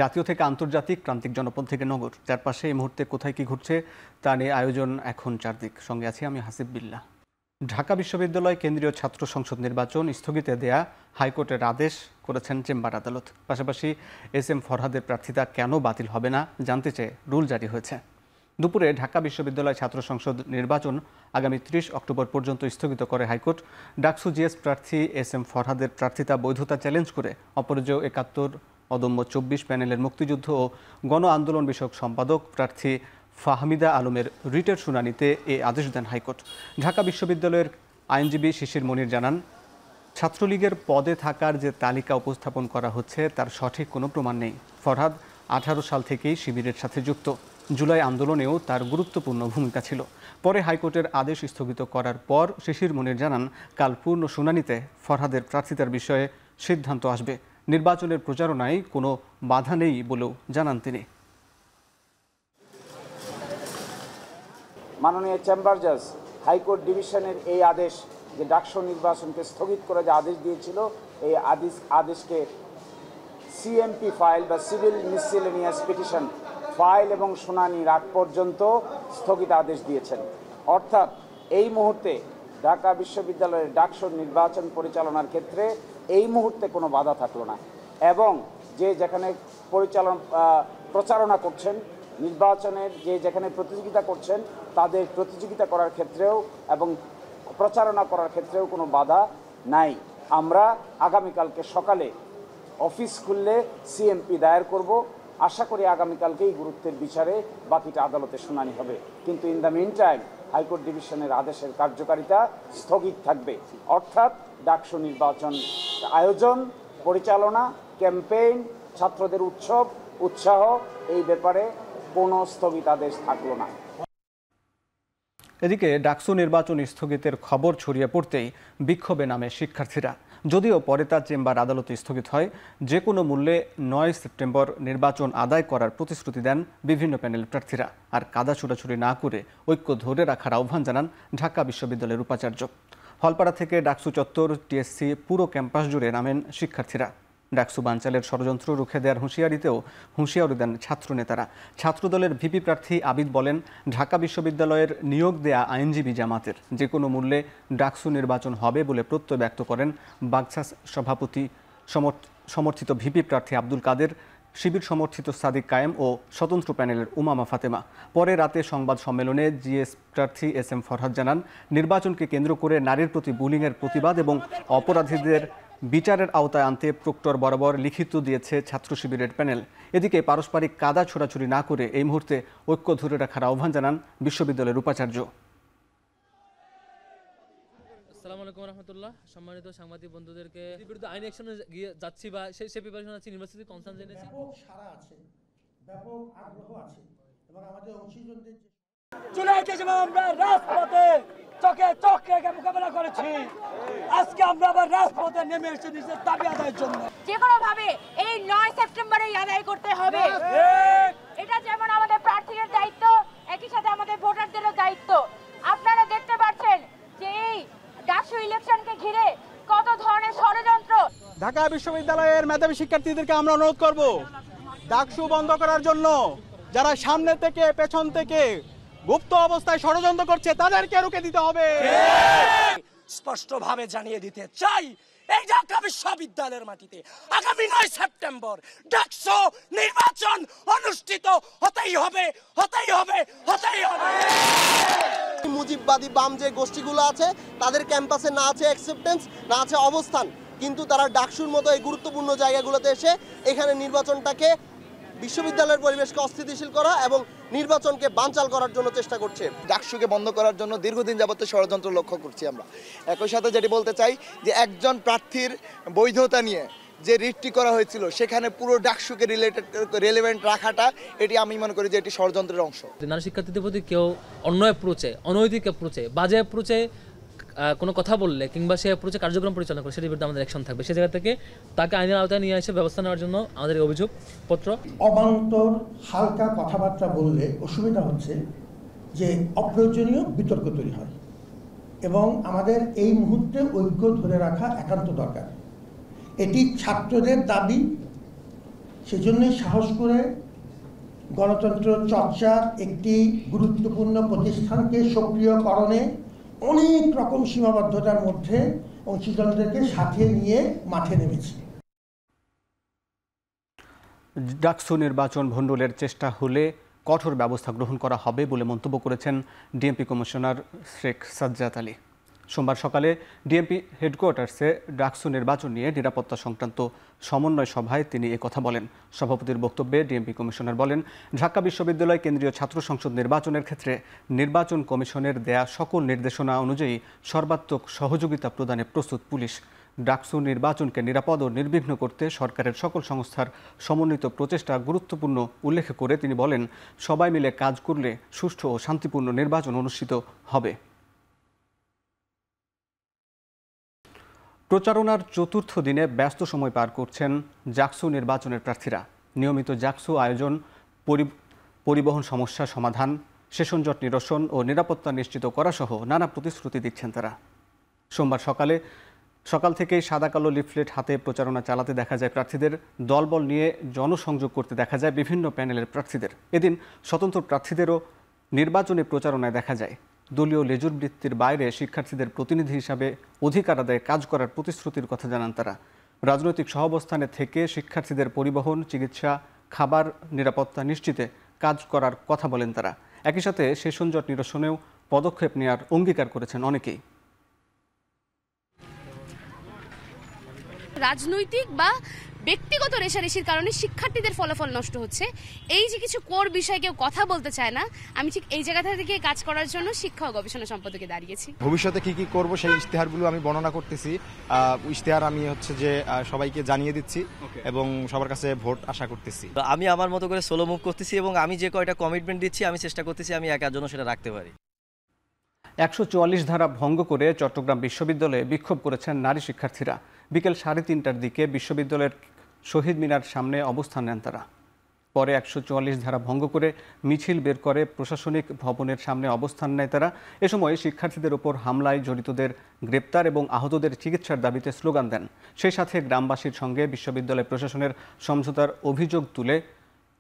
জাতীয় থেকে আন্তর্জাতিক, প্রান্তিক জনপদ থেকে নগর, চারপাশে এই মুহূর্তে কোথায় কি ঘটছে তা নিয়ে আয়োজন এখন চারদিক। সঙ্গে আছি আমি হাসিব বিল্লাহ। ঢাকা বিশ্ববিদ্যালয় কেন্দ্রীয় ছাত্র সংসদ নির্বাচন স্থগিতে দেয়া হাইকোর্টের আদেশ করেছেন চেম্বার আদালত। পাশাপাশি SM ফরহাদের প্রার্থিতা কেন বাতিল হবে না জানতে চেয়ে রুল জারি হয়েছে। দুপুরে ঢাকা বিশ্ববিদ্যালয় ছাত্র সংসদ নির্বাচন আগামী 30 অক্টোবর পর্যন্ত স্থগিত করে হাইকোর্ট। ডাকসু GS প্রার্থী SM ফরহাদের প্রার্থিতা বৈধতা চ্যালেঞ্জ করে অপরাজেয় 71, অদম্য 24 প্যানেলের মুক্তিযুদ্ধ ও গণ আন্দোলন বিষয়ক সম্পাদক প্রার্থী ফাহমিদা আলমের রিটের শুনানিতে এ আদেশ দেন হাইকোর্ট। ঢাকা বিশ্ববিদ্যালয়ের আইনজীবী শিশির মনির জানান, ছাত্রলীগের পদে থাকার যে তালিকা উপস্থাপন করা হচ্ছে তার সঠিক কোনো প্রমাণ নেই। ফরহাদ 18 সাল থেকেই শিবিরের সাথে যুক্ত। জুলাই আন্দোলনেও তার গুরুত্বপূর্ণ ভূমিকা ছিল। পরে হাইকোর্টের আদেশ স্থগিত করার পর শিশির মনির জানান, কাল পূর্ণ শুনানিতে ফরহাদের প্রার্থিতার বিষয়ে সিদ্ধান্ত আসবে। নির্বাচনের প্রচারণায় কোনো বাধা নেই বলেও জানান তিনি। মাননীয় চেম্বার জাজ হাইকোর্ট ডিভিশনের এই আদেশ যে ডাকসু নির্বাচনকে স্থগিত করে যে আদেশ দিয়েছিল, এই আদেশকে CMP ফাইল বা সিভিল মিসসেলেনিয়াস পিটিশন ফাইল এবং শুনানির আগ পর্যন্ত স্থগিত আদেশ দিয়েছেন। অর্থাৎ এই মুহূর্তে ঢাকা বিশ্ববিদ্যালয়ের ডাকসু নির্বাচন পরিচালনার ক্ষেত্রে এই মুহূর্তে কোনো বাধা থাকলো না, এবং যে যেখানে প্রচারণা করছেন, নির্বাচনের যে যেখানে প্রতিযোগিতা করছেন তাদের প্রতিযোগিতা করার ক্ষেত্রেও এবং প্রচারণা করার ক্ষেত্রেও কোনো বাধা নাই। আমরা আগামীকালকে সকালে অফিস খুললে CMP দায়ের করব। আশা করি আগামীকালকেই গুরুত্বের বিচারে বাকিটা আদালতে শুনানি হবে। কিন্তু in the mean time high court ডিভিশনের আদেশের কার্যকারিতা স্থগিত থাকবে। অর্থাৎ ডাকসু নির্বাচন আয়োজন, পরিচালনা, ক্যাম্পেইন, ছাত্রদের উৎসাহ এই ব্যাপারে কোনো স্থগিতাদেশ থাকলো না। এদিকে ডাকসু নির্বাচন স্থগিতের খবর ছড়িয়ে পড়তেই বিক্ষোভে নামে শিক্ষার্থীরা। যদিও পরে তার চেম্বার আদালতে স্থগিত হয়, যে কোনো মূল্যে 9 সেপ্টেম্বর নির্বাচন আদায় করার প্রতিশ্রুতি দেন বিভিন্ন প্যানেল প্রার্থীরা। আর কাদা ছুটাছুটি না করে ঐক্য ধরে রাখার আহ্বান জানান ঢাকা বিশ্ববিদ্যালয়ের উপাচার্য। হলপাড়া থেকে ডাকসু চত্বর, TSC পুরো ক্যাম্পাস জুড়ে নামেন শিক্ষার্থীরা। ডাকসু বানচালের ষড়যন্ত্র রুখে দেওয়ার হুঁশিয়ারিতেও হুঁশিয়ারি দেন ছাত্রনেতারা। ছাত্রদলের VP প্রার্থী আবিদ বলেন, ঢাকা বিশ্ববিদ্যালয়ের নিয়োগ দেয়া আইনজীবী জামাতের যে কোনো মূল্যে ডাকসু নির্বাচন হবে বলে প্রত্যয় ব্যক্ত করেন বাগছাস সভাপতি সমর্থিত VP প্রার্থী আব্দুল কাদের, শিবির সমর্থিত সাদিক কায়েম ও স্বতন্ত্র প্যানেলের উমামা ফাতেমা। পরে রাতে সংবাদ সম্মেলনে GS প্রার্থী SM ফরহাদ জানান, নির্বাচনকে কেন্দ্র করে নারীর প্রতি বুলিংয়ের প্রতিবাদ এবং অপরাধীদের বিচারের আওতায় আনতে প্রক্টর বরাবর লিখিত দিয়েছে ছাত্র শিবিরের প্যানেল। এদিকে পারস্পরিক কাদা ছোড়াছুড়ি না করে এই মুহূর্তে ঐক্য ধরে রাখার আহ্বান জানান বিশ্ববিদ্যালয়ের উপাচার্য। আসসালামু আলাইকুম রহমতুল্লাহ। সম্মানিত সাংবাদিক বন্ধুদেরকে বিরুদ্ধে আইন অ্যাকশনে যাচ্ছি বা সেই প্রিপারেশন আছে, ইউনিভার্সিটি কনসার্ন জেনেছি, ব্যাপক সাড়া আছে, ব্যাপক আগ্রহ আছে এবং আমাদের অংশীজনদের জুলাইতে যেমন আমরা রাজপথে চোখে চোখ রেখে মোকাবেলা করেছি, আজকে আমরা আবার রাজপথে নেমে এসেছি নিজের দাবি আদায়ের জন্য। যে কোনো ভাবে এই 9 সেপ্টেম্বরে আদায় করতে হবে। এটা যেমন আমাদের প্রার্থীদের দায়িত্ব, একই সাথে আমাদের ভোটারদেরও দায়িত্ব। আপনারা দেখতে পাচ্ছেন যে এই ডাকসু ইলেকশনকে ঘিরে কত ধরনের ষড়যন্ত্র। ঢাকা বিশ্ববিদ্যালয়ের মেধাবী শিক্ষার্থীদেরকে আমরা অনুরোধ করব, ডাকসু বন্ধ করার জন্য যারা সামনে থেকে পেছন থেকে গুপ্ত অবস্থায় ষড়যন্ত্র করছে তাদেরকে রুখে দিতে হবে। স্পষ্টভাবে জানিয়ে দিতে চাই, এই ঢাকা বিশ্ববিদ্যালয়ের মাটিতে আগামী 9 সেপ্টেম্বর ডাকসু নির্বাচন অনুষ্ঠিত হতেই হবে, হতেই হবে, হতেই হবে। মুজিববাদী বাম যে গোষ্ঠীগুলো আছে তাদের ক্যাম্পাসে না আছে অ্যাকসেপ্টেন্স, না আছে অবস্থান, কিন্তু তারা ডাকসুর মতো এই গুরুত্বপূর্ণ জায়গাগুলোতে এসে এখানে নির্বাচনটাকে, বিশ্ববিদ্যালয়ের পরিবেশকে অস্থিতিশীল করা এবং নির্বাচনকে বানচাল করার জন্য চেষ্টা করছে। ডাকসুকে বন্ধ করার জন্য দীর্ঘদিন যাবত ষড়যন্ত্র লক্ষ্য করছি আমরা। একই সাথে যেটি বলতে চাই যে একজন প্রার্থীর বৈধতা নিয়ে যে রিটটি করা হয়েছিল সেখানে পুরো ডাকসুকে রিলেভেন্ট রাখাটা, এটি আমি মনে করি যে এটি ষড়যন্ত্রের অংশ। নারী শিক্ষার্থীদের প্রতি কেউ অন্য অ্যাপ্রোচে, অনৈতিক অ্যাপ্রোচে, বাজে অ্যাপ্রোচে কোনো কথা বললে কিংবা সে অ্যাপ্রোচে কার্যক্রম পরিচালনা করে, সেটির বিরুদ্ধে আমাদের অ্যাকশন থাকবে। সে জায়গা থেকে তাকে আইনের আওতায় নিয়ে এসে ব্যবস্থা নেওয়ার জন্য আমাদের অভিযোগ পত্র। অবান্তর হালকা কথাবার্তা বললে অসুবিধা হচ্ছে যে অপ্রয়োজনীয় বিতর্ক তৈরি হয় এবং আমাদের এই মুহূর্তে ঐক্য ধরে রাখা একান্ত দরকার। এটি ছাত্রদের দাবি, সেজন্যই সাহস করে গণতন্ত্র চর্চার একটি গুরুত্বপূর্ণ প্রতিষ্ঠানকে সক্রিয়করণে অনেক রকম সীমাবদ্ধতার মধ্যে অংশীদারদেরকে সাথে নিয়ে মাঠে নেমেছি। ডাকসু নির্বাচন ভণ্ডুলের চেষ্টা হলে কঠোর ব্যবস্থা গ্রহণ করা হবে বলে মন্তব্য করেছেন ডিএমপি কমিশনার শেখ সাজ্জাদ আলী। সোমবার সকালে ডিএমপি হেডকোয়ার্টার্সে ডাকসু নির্বাচন নিয়ে নিরাপত্তা সংক্রান্ত সমন্বয় সভায় তিনি একথা বলেন। সভাপতির বক্তব্যে ডিএমপি কমিশনার বলেন, ঢাকা বিশ্ববিদ্যালয় কেন্দ্রীয় ছাত্র সংসদ নির্বাচনের ক্ষেত্রে নির্বাচন কমিশনের দেয়া সকল নির্দেশনা অনুযায়ী সর্বাত্মক সহযোগিতা প্রদানে প্রস্তুত পুলিশ। ডাকসু নির্বাচনকে নিরাপদ ও নির্বিঘ্ন করতে সরকারের সকল সংস্থার সমন্বিত প্রচেষ্টা গুরুত্বপূর্ণ উল্লেখ করে তিনি বলেন, সবাই মিলে কাজ করলে সুষ্ঠু ও শান্তিপূর্ণ নির্বাচন অনুষ্ঠিত হবে। প্রচারণার চতুর্থ দিনে ব্যস্ত সময় পার করছেন জাকসু নির্বাচনের প্রার্থীরা। নিয়মিত জাকসু আয়োজন, পরিবহন সমস্যা সমাধান, সেশন জট নিরসন ও নিরাপত্তা নিশ্চিত করা সহ নানা প্রতিশ্রুতি দিচ্ছেন তারা। সোমবার সকাল থেকেই সাদা কালো লিফলেট হাতে প্রচারণা চালাতে দেখা যায় প্রার্থীদের। দলবল নিয়ে জনসংযোগ করতে দেখা যায় বিভিন্ন প্যানেলের প্রার্থীদের। এদিন স্বতন্ত্র প্রার্থীদেরও নির্বাচনী প্রচারণায় দেখা যায়। দলীয় লেজুর বৃত্তির বাইরে শিক্ষার্থীদের প্রতিনিধি হিসাবে অধিকার আদায়ে কাজ করার প্রতিশ্রুতির কথা জানান তারা। রাজনৈতিক সহাবস্থানে থেকে শিক্ষার্থীদের পরিবহন, চিকিৎসা, খাবার, নিরাপত্তা নিশ্চিতে কাজ করার কথা বলেন তারা। একই সাথে সেশন জট নিরসনেও পদক্ষেপ নেওয়ার অঙ্গীকার করেছেন অনেকেই। রাজনৈতিক বা ব্যক্তিগত রেষারেষির কারণে শিক্ষার্থীদের ফলাফল নষ্ট হচ্ছে, এই যে কিছু কোর বিষয়ে কেউ কথা বলতে চায় না। আমি ঠিক এই জায়গা থেকে কাজ করার জন্য শিক্ষা ও গবেষণা সম্পাদকে দাঁড়িয়েছি। ভবিষ্যতে কি কি করব সেই ইশতেহারগুলো আমি বর্ণনা করতেছি। ইশতেহার আমি যে সবাইকে জানিয়ে দিচ্ছি এবং সবার কাছে ভোট আশা করতেছি। আমি আমার মতো করে সোলো মুভ করতেছি এবং আমি যে কয়টা কমিটমেন্ট দিচ্ছি আমি চেষ্টা করতেছি আমি একার জন্য সেটা রাখতে পারি। 144 ধারা ভঙ্গ করে চট্টগ্রাম বিশ্ববিদ্যালয়ে বিক্ষোভ করেছেন নারী শিক্ষার্থীরা। বিকেল 3:30টার দিকে বিশ্ববিদ্যালয়ের শহীদ মিনার সামনে অবস্থান নেন তারা। পরে 144 ধারা ভঙ্গ করে মিছিল বের করে প্রশাসনিক ভবনের সামনে অবস্থান নেয় তারা। এ সময় শিক্ষার্থীদের ওপর হামলায় জড়িতদের গ্রেপ্তার এবং আহতদের চিকিৎসার দাবিতে স্লোগান দেন। সেই সাথে গ্রামবাসীর সঙ্গে বিশ্ববিদ্যালয় প্রশাসনের সমঝোতার অভিযোগ তুলে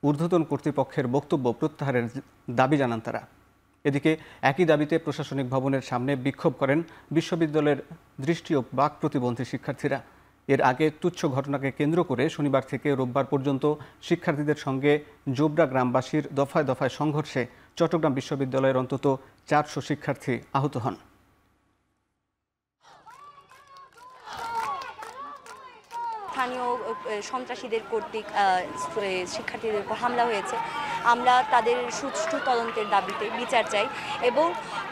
ঊর্ধ্বতন কর্তৃপক্ষের বক্তব্য প্রত্যাহারের দাবি জানান তারা। এদিকে একই দাবিতে প্রশাসনিক ভবনের সামনে বিক্ষোভ করেন বিশ্ববিদ্যালয়ের দৃষ্টি ও বাক প্রতিবন্ধী শিক্ষার্থীরা। এর আগে তুচ্ছ ঘটনাকে কেন্দ্র করে শনিবার থেকে রোববার পর্যন্ত শিক্ষার্থীদের সঙ্গে জোবরা গ্রামবাসীর দফায় দফায় সংঘর্ষে চট্টগ্রাম বিশ্ববিদ্যালয়ের অন্তত 400 শিক্ষার্থী আহত হন। স্থানীয় সন্ত্রাসীদের কর্তৃক শিক্ষার্থীদের উপর হামলা হয়েছে। আমরা তাদের সুষ্ঠু তদন্তের দাবিতে বিচার চাই এবং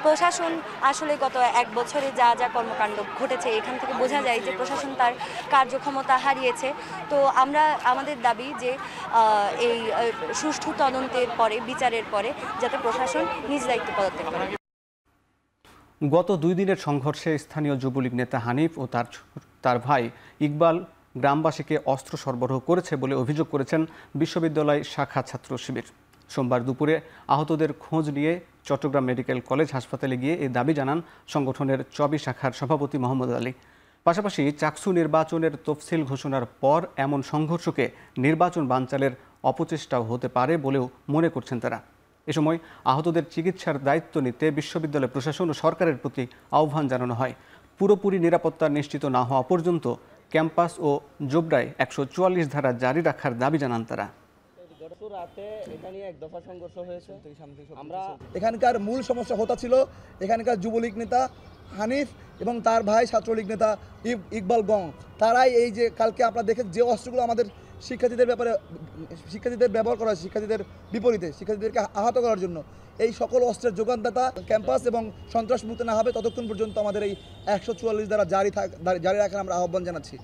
প্রশাসন আসলে গত 1 বছরে যা যা কর্মকাণ্ড ঘটেছে এখান থেকে বোঝা যায় যে প্রশাসন তার কার্যক্ষমতা হারিয়েছে। তো আমাদের দাবি যে এই সুষ্ঠু তদন্তের পরে, বিচারের পরে যাতে প্রশাসন নিজ দায়িত্ব পদত্যাগ করে। গত 2 দিনের সংঘর্ষে স্থানীয় যুবলীগ নেতা হানিফ ও তার ভাই ইকবাল গ্রামবাসীকে অস্ত্র সরবরাহ করেছে বলে অভিযোগ করেছেন বিশ্ববিদ্যালয় শাখা ছাত্র শিবির। সোমবার দুপুরে আহতদের খোঁজ নিয়ে চট্টগ্রাম মেডিকেল কলেজ হাসপাতালে গিয়ে এই দাবি জানান সংগঠনের চবি শাখার সভাপতি মোহাম্মদ আলী। পাশাপাশি চাকসু নির্বাচনের তফসিল ঘোষণার পর এমন সংঘর্ষকে নির্বাচন বানচালের অপচেষ্টাও হতে পারে বলেও মনে করছেন তারা। এ সময় আহতদের চিকিৎসার দায়িত্ব নিতে বিশ্ববিদ্যালয় প্রশাসন ও সরকারের প্রতি আহ্বান জানানো হয়। পুরোপুরি নিরাপত্তা নিশ্চিত না হওয়া পর্যন্ত ক্যাম্পাস ও জোবরায় 144 ধারা জারি রাখার দাবি জানান তারা। এখানকার মূল সমস্যা হতা ছিল এখানকার যুবলীগ নেতা হানিফ এবং তার ভাই ছাত্রলীগ নেতা ইকবাল গং। তারাই এই যে কালকে আপনারা দেখেন যে অস্ত্রগুলো আমাদের শিক্ষার্থীদের ব্যবহার করা হয়, শিক্ষার্থীদের বিপরীতে শিক্ষার্থীদেরকে আহত করার জন্য, এই সকল অস্ত্রের যোগানদাতা ক্যাম্পাস এবং সন্ত্রাসমুক্ত না হবে ততক্ষণ পর্যন্ত আমাদের এই 144 দ্বারা জারি রাখার আমরা আহ্বান জানাচ্ছি।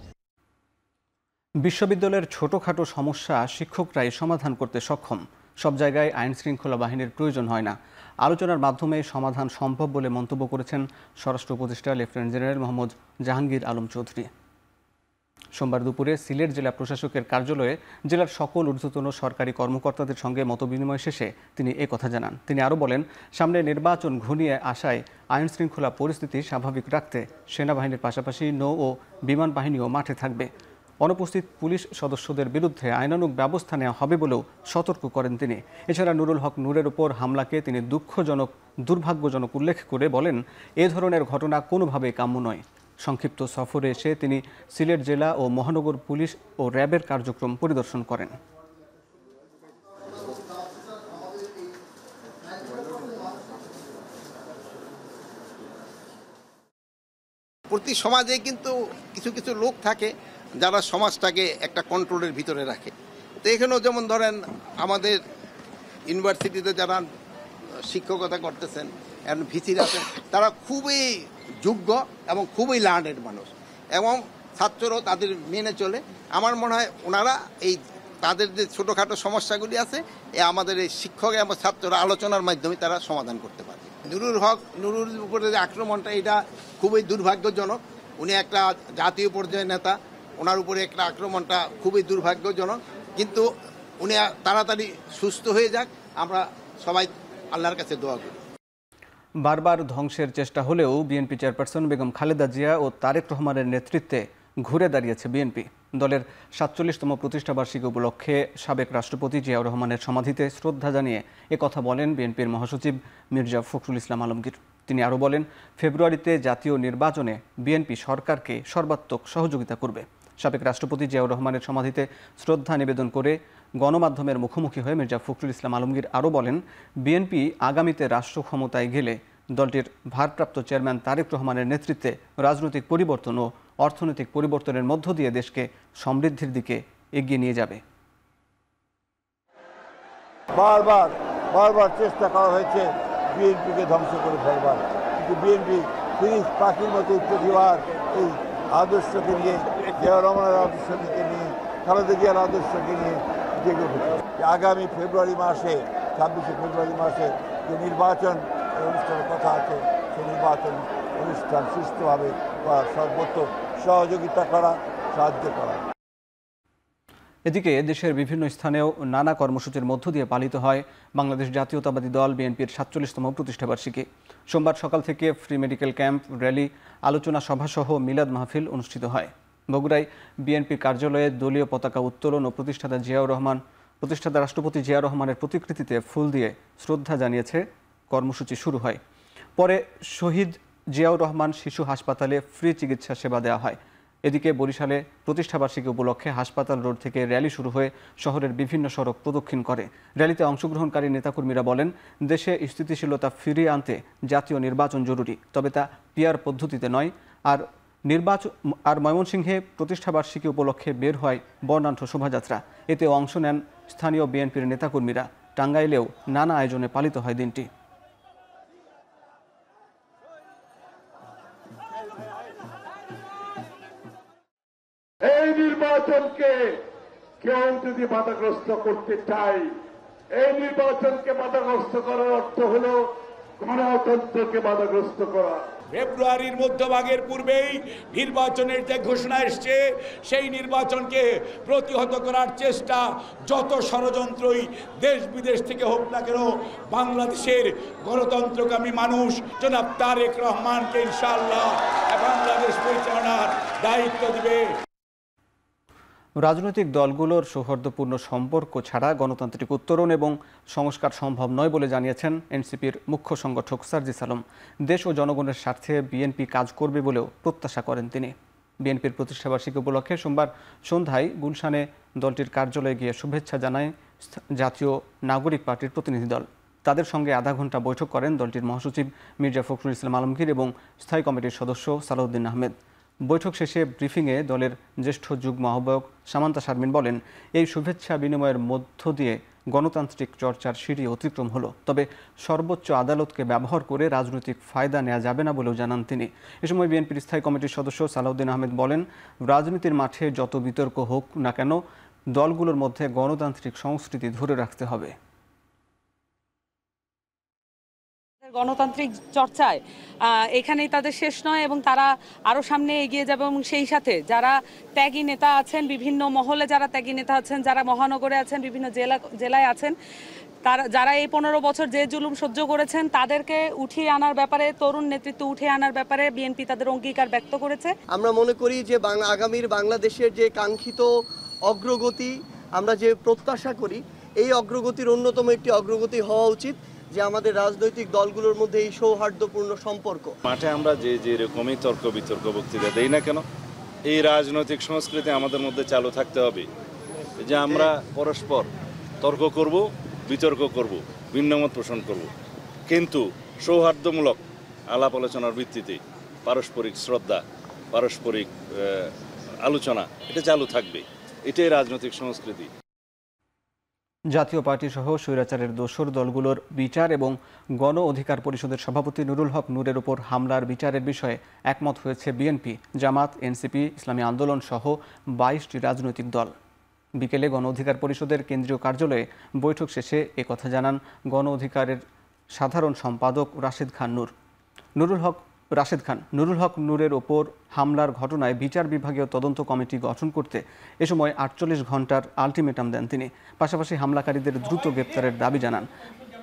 বিশ্ববিদ্যালয়ের ছোটখাটো সমস্যা শিক্ষকরাই সমাধান করতে সক্ষম। সব জায়গায় আইন শৃঙ্খলা বাহিনীর প্রয়োজন হয় না। আলোচনার মাধ্যমে সমাধান সম্ভব বলে মন্তব্য করেছেন স্বরাষ্ট্র উপদেষ্টা লেফটেন্যান্ট জেনারেল মোহাম্মদ জাহাঙ্গীর আলম চৌধুরী। সোমবার দুপুরে সিলেট জেলা প্রশাসকের কার্যালয়ে জেলার সকল ঊর্ধ্বতন সরকারি কর্মকর্তাদের সঙ্গে মতবিনিময় শেষে তিনি এ কথা জানান। তিনি আরও বলেন, সামনে নির্বাচন ঘনিয়ে আসায় আইন শৃঙ্খলা পরিস্থিতি স্বাভাবিক রাখতে সেনাবাহিনীর পাশাপাশি নৌ ও বিমান বাহিনীও মাঠে থাকবে। অনুপস্থিত পুলিশ সদস্যদের বিরুদ্ধে আইনানুগ ব্যবস্থা নেওয়া হবে বলেও সতর্ক করেন তিনি। এছাড়া নুরুল হক নূরের উপর হামলাকে তিনি দুর্ভাগ্যজনক উল্লেখ করে বলেন, এ ধরনের ঘটনা কোনোভাবেই কাম্য নয়। সংক্ষিপ্ত সফরে এসে তিনি সিলেট জেলা ও মহানগর পুলিশ ও র্যাবের কার্যক্রম পরিদর্শন করেন। প্রতি সমাজে কিন্তু কিছু কিছু লোক থাকে যারা সমাজটাকে একটা কন্ট্রোলের ভিতরে রাখে। তো এখানেও যেমন ধরেন আমাদের ইউনিভার্সিটিতে যারা শিক্ষকতা করতেছেন এখন ভিসিরা আছেন, তারা খুবই যোগ্য এবং খুবই লার্নেড মানুষ এবং ছাত্ররাও তাদের মেনে চলে। আমার মনে হয় ওনারা এই তাদের যে ছোটোখাটো সমস্যাগুলি আছে আমাদের এই শিক্ষক এবং ছাত্ররা আলোচনার মাধ্যমে তারা সমাধান করতে পারে। নুরুল উপরে যে আক্রমণটা এটা খুবই দুর্ভাগ্যজনক। উনি একটা জাতীয় পর্যায়ের নেতা, ওনার উপরে একটা আক্রমণটা খুবই দুর্ভাগ্যজনক, কিন্তু উনি তাড়াতাড়ি সুস্থ হয়ে যাক, আমরা সবাই আল্লাহর কাছে দোয়া করি। বারবার ধ্বংসের চেষ্টা হলেও বিএনপি চেয়ারপারসন বেগম খালেদা জিয়া ও তারেক রহমানের নেতৃত্বে ঘুরে দাঁড়িয়েছে বিএনপি। দলের ৪৭তম প্রতিষ্ঠাবার্ষিকী উপলক্ষে সাবেক রাষ্ট্রপতি জিয়াউর রহমানের সমাধিতে শ্রদ্ধা জানিয়ে একথা বলেন বিএনপির মহাসচিব মির্জা ফখরুল ইসলাম আলমগীর। তিনি আরও বলেন, ফেব্রুয়ারিতে জাতীয় নির্বাচনে বিএনপি সরকারকে সর্বাত্মক সহযোগিতা করবে। সাবেক রাষ্ট্রপতি জিয়াউর রহমানের সমাধিতে শ্রদ্ধা নিবেদন করে গণমাধ্যমের মুখোমুখি হয়ে মির্জা ফখরুল ইসলাম আলমগীর আরও বলেন, বিএনপি আগামীতে রাষ্ট্র ক্ষমতায় গেলে দলটির ভারপ্রাপ্ত চেয়ারম্যান তারেক রহমানের নেতৃত্বে রাজনৈতিক পরিবর্তন ও অর্থনৈতিক পরিবর্তনের মধ্য দিয়ে দেশকে সমৃদ্ধির দিকে এগিয়ে নিয়ে যাবে। বারবার চেষ্টা করা হয়েছে বিএনপিকে ধ্বংস করে ফেলবার, কিন্তু বিএনপি ফিরিস পাখির মতো প্রতিবার এই আদর্শকে নিয়ে, জিয়াউর রহমানের আদর্শকে নিয়ে, খালেদা জিয়ার আদর্শকে নিয়ে জেগে উঠেছে। আগামী ফেব্রুয়ারি মাসে 26শে ফেব্রুয়ারি মাসে যে নির্বাচন অনুষ্ঠানের কথা আছে, সেই নির্বাচন অনুষ্ঠান সুষ্ঠুভাবে বা সর্বোত্তম সহযোগিতা করা, সাহায্য করা। এদিকে দেশের বিভিন্ন স্থানেও নানা কর্মসূচির মধ্য দিয়ে পালিত হয় বাংলাদেশ জাতীয়তাবাদী দল বিএনপির ৪৭তম প্রতিষ্ঠাবার্ষিকী। সোমবার সকাল থেকে ফ্রি মেডিকেল ক্যাম্প, র্যালি, আলোচনা সভাসহ মিলাদ মাহফিল অনুষ্ঠিত হয়। বগুড়ায় বিএনপি কার্যালয়ে দলীয় পতাকা উত্তোলন ও প্রতিষ্ঠাতা রাষ্ট্রপতি জিয়াউর রহমানের প্রতিকৃতিতে ফুল দিয়ে শ্রদ্ধা জানিয়েছে কর্মসূচি শুরু হয়। পরে শহীদ জিয়াউর রহমান শিশু হাসপাতালে ফ্রি চিকিৎসা সেবা দেওয়া হয়। এদিকে বরিশালে প্রতিষ্ঠাবার্ষিকী উপলক্ষে হাসপাতাল রোড থেকে র্যালি শুরু হয়ে শহরের বিভিন্ন সড়ক প্রদক্ষিণ করে। র্যালিতে অংশগ্রহণকারী নেতাকর্মীরা বলেন, দেশে স্থিতিশীলতা ফিরিয়ে আনতে জাতীয় নির্বাচন জরুরি, তবে তা পিআর পদ্ধতিতে নয়। আর ময়মনসিংহে প্রতিষ্ঠাবার্ষিকী উপলক্ষে বের হয় বর্ণাঢ্য শোভাযাত্রা। এতে অংশ নেন স্থানীয় বিএনপির নেতাকর্মীরা। টাঙ্গাইলেও নানা আয়োজনে পালিত হয় দিনটি। এই নির্বাচনকে কেউ যদি বাধাগ্রস্ত করতে চায়, এই নির্বাচনকে বাধাগ্রস্ত করার অর্থ হলো গণতন্ত্রকে বাধাগ্রস্ত করা। ফেব্রুয়ারির মধ্যভাগের পূর্বেই নির্বাচনের যে ঘোষণা এসছে, সেই নির্বাচনকে প্রতিহত করার চেষ্টা যত ষড়যন্ত্রই দেশ বিদেশ থেকে হোক না কেন, বাংলাদেশের গণতন্ত্রকামী মানুষ জনাব তারেক রহমানকে ইনশাআল্লাহ বাংলাদেশ পরিচালনার দায়িত্ব দিবে। রাজনৈতিক দলগুলোর সৌহার্দ্যপূর্ণ সম্পর্ক ছাড়া গণতান্ত্রিক উত্তরণ এবং সংস্কার সম্ভব নয় বলে জানিয়েছেন এনসিপির মুখ্য সংগঠক সার্জিস আলম। দেশ ও জনগণের স্বার্থে বিএনপি কাজ করবে বলেও প্রত্যাশা করেন তিনি। বিএনপির প্রতিষ্ঠাবার্ষিকী উপলক্ষে সোমবার সন্ধ্যায় গুলশানে দলটির কার্যালয়ে গিয়ে শুভেচ্ছা জানায় জাতীয় নাগরিক পার্টির প্রতিনিধি দল। তাদের সঙ্গে আধা ঘন্টা বৈঠক করেন দলটির মহাসচিব মির্জা ফখরুল ইসলাম আলমগীর এবং স্থায়ী কমিটির সদস্য সালাউদ্দিন আহমেদ। বৈঠক শেষে ব্রিফিংয়ে দলের জ্যেষ্ঠ যুগ্ম আহ্বায়ক সামান্তা শারমিন বলেন, এই শুভেচ্ছা বিনিময়ের মধ্য দিয়ে গণতান্ত্রিক চর্চার সিঁড়ি অতিক্রম হলো, তবে সর্বোচ্চ আদালতকে ব্যবহার করে রাজনৈতিক ফায়দা নেওয়া যাবে না বলেও জানান তিনি। এ সময় বিএনপির স্থায়ী কমিটির সদস্য সালাউদ্দিন আহমেদ বলেন, রাজনীতির মাঠে যত বিতর্ক হোক না কেন, দলগুলোর মধ্যে গণতান্ত্রিক সংস্কৃতি ধরে রাখতে হবে। গণতান্ত্রিক চর্চায় এখানেই তাদের শেষ নয় এবং তারা আরও সামনে এগিয়ে যাবে এবং সেই সাথে যারা ত্যাগী নেতা আছেন, বিভিন্ন মহলে যারা ত্যাগী নেতা আছেন, যারা মহানগরে আছেন, বিভিন্ন জেলায় আছেন, তারা যারা এই 15 বছর যে জুলুম সহ্য করেছেন তাদেরকে উঠিয়ে আনার ব্যাপারে, তরুণ নেতৃত্ব উঠিয়ে আনার ব্যাপারে বিএনপি তাদের অঙ্গীকার ব্যক্ত করেছে। আমরা মনে করি যে আগামীর বাংলাদেশের যে কাঙ্ক্ষিত অগ্রগতি, আমরা যে প্রত্যাশা করি, এই অগ্রগতির অন্যতম একটি অগ্রগতি হওয়া উচিত যে আমাদের রাজনৈতিক দলগুলোর মধ্যে এই সৌহার্দ্যপূর্ণ সম্পর্ক। মাঠে আমরা যে রকমই তর্ক বিতর্ক বক্তৃতা দেই না কেন, এই রাজনৈতিক সংস্কৃতি আমাদের মধ্যে চালু থাকতে হবে যে আমরা পরস্পর তর্ক করব, বিতর্ক করব, ভিন্নমত পোষণ করব, কিন্তু সৌহার্দ্যমূলক আলাপ আলোচনার ভিত্তিতে পারস্পরিক শ্রদ্ধা, পারস্পরিক আলোচনা এটা চালু থাকবে। এটাই রাজনৈতিক সংস্কৃতি। জাতীয় পার্টি সহ স্বৈরাচারের দোসর দলগুলোর বিচার এবং গণ অধিকার পরিষদের সভাপতি নুরুল হক নূরের উপর হামলার বিচারের বিষয়ে একমত হয়েছে বিএনপি, জামাত, এনসিপি, ইসলামী আন্দোলন সহ 22টি রাজনৈতিক দল। বিকেলে গণ অধিকার পরিষদের কেন্দ্রীয় কার্যালয়ে বৈঠক শেষে একথা জানান গণ অধিকারের সাধারণ সম্পাদক নুরুল হক নূরের ওপর হামলার ঘটনায় বিচার বিভাগীয় তদন্ত কমিটি গঠন করতে এ সময় 48 ঘন্টার আলটিমেটাম দেন তিনি। পাশাপাশি হামলাকারীদের দ্রুত গ্রেপ্তারের দাবি জানান।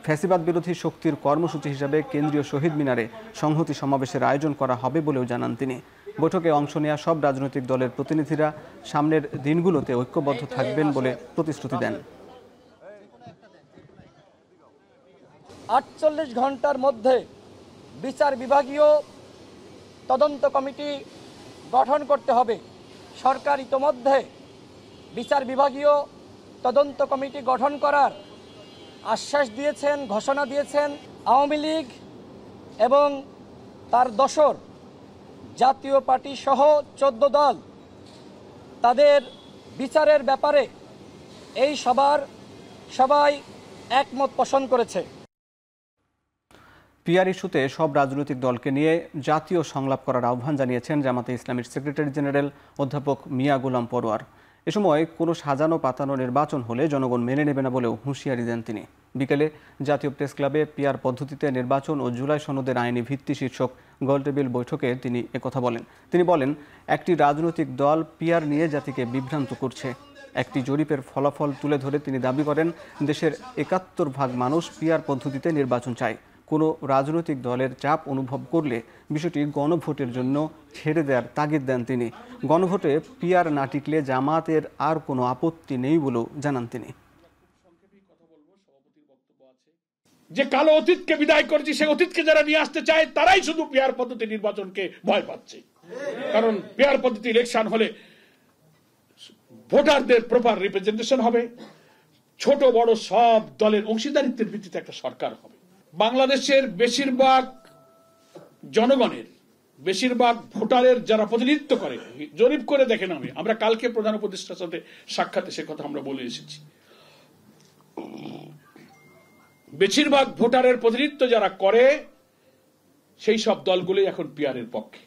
ফ্যাসিবাদ বিরোধী শক্তির কর্মসূচি হিসাবে কেন্দ্রীয় শহীদ মিনারে সংহতি সমাবেশের আয়োজন করা হবে বলেও জানান তিনি। বৈঠকে অংশ নেওয়া সব রাজনৈতিক দলের প্রতিনিধিরা সামনের দিনগুলোতে ঐক্যবদ্ধ থাকবেন বলে প্রতিশ্রুতি দেন। 48 ঘন্টার মধ্যে বিচার বিভাগীয় তদন্ত কমিটি গঠন করতে হবে। সরকার ইতোমধ্যে বিচার বিভাগীয় তদন্ত কমিটি গঠন করার আশ্বাস দিয়েছেন, ঘোষণা দিয়েছেন। আওয়ামী লীগ এবং তার দোসর জাতীয় পার্টি সহ 14 দল তাদের বিচারের ব্যাপারে এই সবাই একমত পোষণ করেছে। পিআর ইস্যুতে সব রাজনৈতিক দলকে নিয়ে জাতীয় সংলাপ করার আহ্বান জানিয়েছেন জামাতে ইসলামীর সেক্রেটারি জেনারেল অধ্যাপক মিয়া গোলাম পরোয়ার। এ সময় কোনো সাজানো পাতানো নির্বাচন হলে জনগণ মেনে নেবে না বলেও হুঁশিয়ারি দেন তিনি। বিকেলে জাতীয় প্রেস ক্লাবে পিআর পদ্ধতিতে নির্বাচন ও জুলাই সনদের আইনি ভিত্তি শীর্ষক গোলটেবিল বৈঠকে তিনি একথা বলেন। তিনি বলেন, একটি রাজনৈতিক দল পিআর নিয়ে জাতিকে বিভ্রান্ত করছে। একটি জরিপের ফলাফল তুলে ধরে তিনি দাবি করেন, দেশের ৭১% মানুষ পিআর পদ্ধতিতে নির্বাচন চায়। কোনো রাজনৈতিক দলের চাপ অনুভব করলে বিষয়টি গণভোটের জন্য ছেড়ে দেওয়ার তাগিদ দেন তিনি। গণভোটে পিআর না টিকলে জামাতের আর কোনো আপত্তি নেই বলেও জানান তিনি। যে কালো অতীতকে বিদায় করেছি, সেই অতীতকে যারা নিয়ে আসতে চায় তারাই শুধু পিআর পদ্ধতি নির্বাচনকে ভয় পাচ্ছে। কারণ পিআর পদ্ধতি ইলেকশন হলে ভোটারদের প্রপার রিপ্রেজেন্টেশন হবে, ছোট বড় সব দলের অংশীদারিত্বের ভিত্তিতে একটা সরকার হবে। বাংলাদেশের বেশিরভাগ জনগণের, বেশিরভাগ ভোটারের যারা প্রতিনিধিত্ব করে, জরিপ করে দেখেন, আমরা কালকে প্রধান উপদেষ্টার সাথে সাক্ষাতে সে কথা আমরা বলে এসেছি, বেশিরভাগ ভোটারের প্রতিনিধিত্ব যারা করে সেই সব দলগুলি এখন পিআর এর পক্ষে।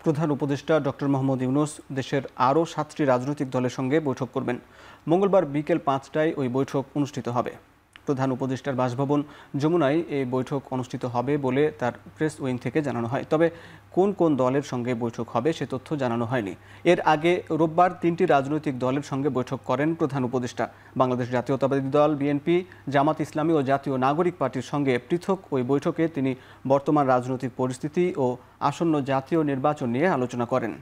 প্রধান উপদেষ্টা ডক্টর মোহাম্মদ ইউনূস দেশের আরও 7টি রাজনৈতিক দলের সঙ্গে বৈঠক করবেন। মঙ্গলবার বিকেল 5টায় ওই বৈঠক অনুষ্ঠিত হবে। প্রধান উপদেষ্টার বাসভবন যমুনায় এই বৈঠক অনুষ্ঠিত হবে বলে তার প্রেস উইং থেকে জানানো হয়। তবে কোন কোন দলের সঙ্গে বৈঠক হবে সে তথ্য জানানো হয়নি। এর আগে রোববার 3টি রাজনৈতিক দলের সঙ্গে বৈঠক করেন প্রধান উপদেষ্টা। বাংলাদেশ জাতীয়তাবাদী দল, বিএনপি, জামাত ইসলামী ও জাতীয় নাগরিক পার্টির সঙ্গে পৃথক ওই বৈঠকে তিনি বর্তমান রাজনৈতিক পরিস্থিতি ও আসন্ন জাতীয় নির্বাচন নিয়ে আলোচনা করেন।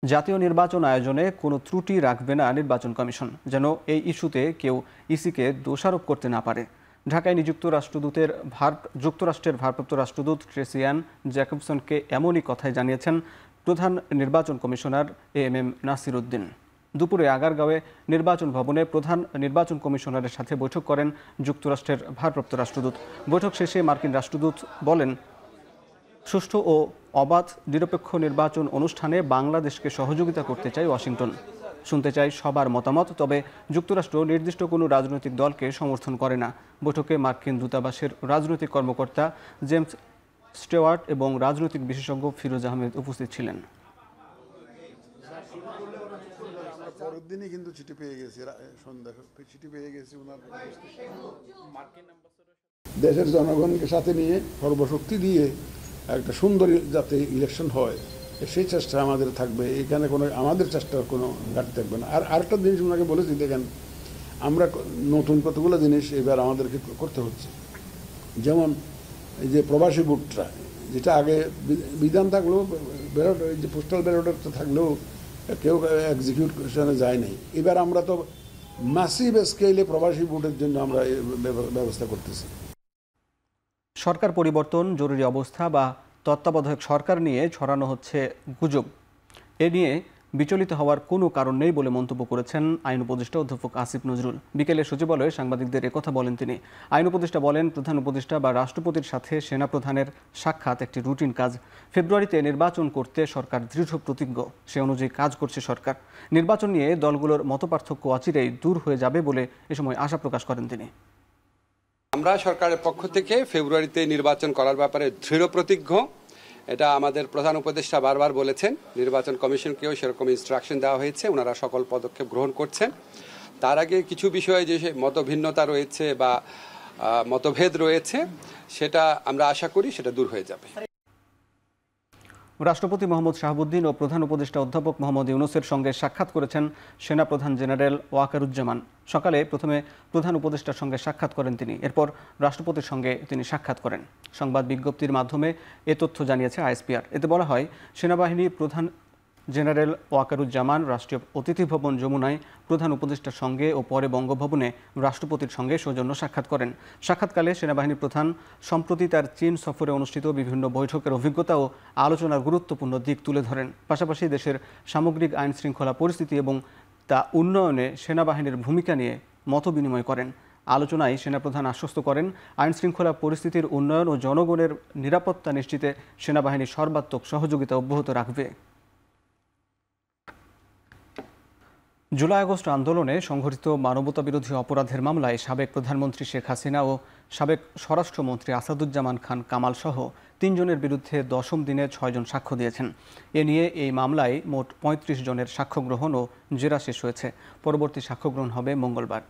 জাতীয় নির্বাচন আয়োজনে কোনো ত্রুটি রাখবে না নির্বাচন কমিশন, যেন এই ইস্যুতে কেউ ইসিকে দোষারোপ করতে না পারে। ঢাকায় নিযুক্ত যুক্তরাষ্ট্রের ভারপ্রাপ্ত রাষ্ট্রদূত ট্রেসিয়ান জ্যাকবসনকে এমনই কথাই জানিয়েছেন প্রধান নির্বাচন কমিশনার এএমএম নাসির উদ্দিন। দুপুরে আগারগাঁওয়ে নির্বাচন ভবনে প্রধান নির্বাচন কমিশনারের সাথে বৈঠক করেন যুক্তরাষ্ট্রের ভারপ্রাপ্ত রাষ্ট্রদূত। বৈঠক শেষে মার্কিন রাষ্ট্রদূত বলেন, সুষ্ঠু ও অবাধ নিরপেক্ষ নির্বাচন অনুষ্ঠানে বাংলাদেশকে সহযোগিতা করতে চাই ওয়াশিংটন। শুনতে চাই সবার মতামত, তবে যুক্তরাষ্ট্র নির্দিষ্ট কোনো রাজনৈতিক দলকে সমর্থন করে না। বৈঠকে মার্কিন দূতাবাসের রাজনৈতিক কর্মকর্তা জেমস স্টেওয়ার্ট এবং রাজনৈতিক বিশেষজ্ঞ ফিরোজ আহমেদ উপস্থিত ছিলেন। পরের দিনই কিন্তু চিঠি পেয়ে গেছি, সন্ধ্যা চিঠি পেয়ে গেছি ওনার। দেশের জনগণকে সাথে নিয়ে সর্বশক্তি দিয়ে একটা সুন্দর যাতে ইলেকশন হয় সেই চেষ্টা আমাদের থাকবে, এখানে কোনো আমাদের চেষ্টার কোনো ঘাটতি থাকবে না। আর আরেকটা জিনিস ওনাকে বলেছি, দেখেন আমরা নতুন কতগুলো জিনিস এবার আমাদেরকে করতে হচ্ছে, যেমন এই যে প্রবাসী ভোটটা, যেটা আগে বিধান থাকলেও ব্যালট, এই যে পোস্টাল ব্যালট থাকলেও কেউ এক্সিকিউশনে যায় নাই, এবার আমরা তো ম্যাসিভ স্কেলে প্রবাসী ভোটের জন্য আমরা ব্যবস্থা করতেছি। সরকার পরিবর্তন, জরুরি অবস্থা বা তত্ত্বাবধায়ক সরকার নিয়ে ছড়ানো হচ্ছে গুজব, এ নিয়ে বিচলিত হওয়ার কোনো কারণ নেই বলে মন্তব্য করেছেন আইন উপদেষ্টা অধ্যাপক আসিফ নজরুল। বিকেলে সচিবালয়ে সাংবাদিকদের একথা বলেন তিনি। আইন উপদেষ্টা বলেন, প্রধান উপদেষ্টা বা রাষ্ট্রপতির সাথে সেনাপ্রধানের সাক্ষাৎ একটি রুটিন কাজ। ফেব্রুয়ারিতে নির্বাচন করতে সরকার দৃঢ় প্রতিজ্ঞ, সে অনুযায়ী কাজ করছে সরকার। নির্বাচন নিয়ে দলগুলোর মতপার্থক্য অচিরেই দূর হয়ে যাবে বলে এ সময় আশা প্রকাশ করেন তিনি। আমরা সরকারের পক্ষ থেকে ফেব্রুয়ারিতে নির্বাচন করার ব্যাপারে দৃঢ় প্রতিজ্ঞ, এটা আমাদের প্রধান উপদেষ্টা বারবার বলেছেন। নির্বাচন কমিশনকেও সেরকম ইনস্ট্রাকশন দেওয়া হয়েছে, ওনারা সকল পদক্ষেপ গ্রহণ করছেন। তার আগে কিছু বিষয়ে যে মতভিন্নতা রয়েছে বা মতভেদ রয়েছে, সেটা আমরা আশা করি সেটা দূর হয়ে যাবে। রাষ্ট্রপতি মোহাম্মদ শাহাবুদ্দিন ও প্রধান উপদেষ্টা অধ্যাপক মোহাম্মদ ইউনূসের সঙ্গে সাক্ষাৎ করেছেন সেনাপ্রধান জেনারেল ওয়াকারুজ্জামান। সকালে প্রথমে প্রধান উপদেষ্টার সঙ্গে সাক্ষাৎ করেন তিনি, এরপর রাষ্ট্রপতির সঙ্গে তিনি সাক্ষাৎ করেন। সংবাদ বিজ্ঞপ্তির মাধ্যমে এ তথ্য জানিয়েছে আইএসপিআর। এতে বলা হয়, সেনাবাহিনী প্রধান জেনারেল ওয়াকারুজ্জামান রাষ্ট্রীয় অতিথি ভবন যমুনায় প্রধান উপদেষ্টার সঙ্গে ও পরে বঙ্গভবনে রাষ্ট্রপতির সঙ্গে সৌজন্য সাক্ষাৎ করেন। সাক্ষাৎকালে সেনাবাহিনী প্রধান সম্প্রতি তার চীন সফরে অনুষ্ঠিত বিভিন্ন বৈঠকের অভিজ্ঞতা ও আলোচনার গুরুত্বপূর্ণ দিক তুলে ধরেন। পাশাপাশি দেশের সামগ্রিক আইন শৃঙ্খলা পরিস্থিতি এবং তা উন্নয়নে সেনাবাহিনীর ভূমিকা নিয়ে মতবিনিময় করেন। আলোচনায় সেনাপ্রধান আশ্বস্ত করেন, আইন শৃঙ্খলা পরিস্থিতির উন্নয়ন ও জনগণের নিরাপত্তা নিশ্চিতে সেনাবাহিনী সর্বাত্মক সহযোগিতা অব্যাহত রাখবে। জুলাই আগস্ট আন্দোলনে সংঘটিত মানবতাবিরোধী অপরাধের মামলায় সাবেক প্রধানমন্ত্রী শেখ হাসিনা ও সাবেক স্বরাষ্ট্রমন্ত্রী আসাদুজ্জামান খান কামাল সহ ৩ জনের বিরুদ্ধে ১০ম দিনে ৬ জন সাক্ষ্য দিয়েছেন। এ নিয়ে এই মামলায় মোট ৩৫ জনের সাক্ষ্য গ্রহণ ও জেরা শেষ হয়েছে। পরবর্তী সাক্ষ্য গ্রহণ হবে মঙ্গলবার।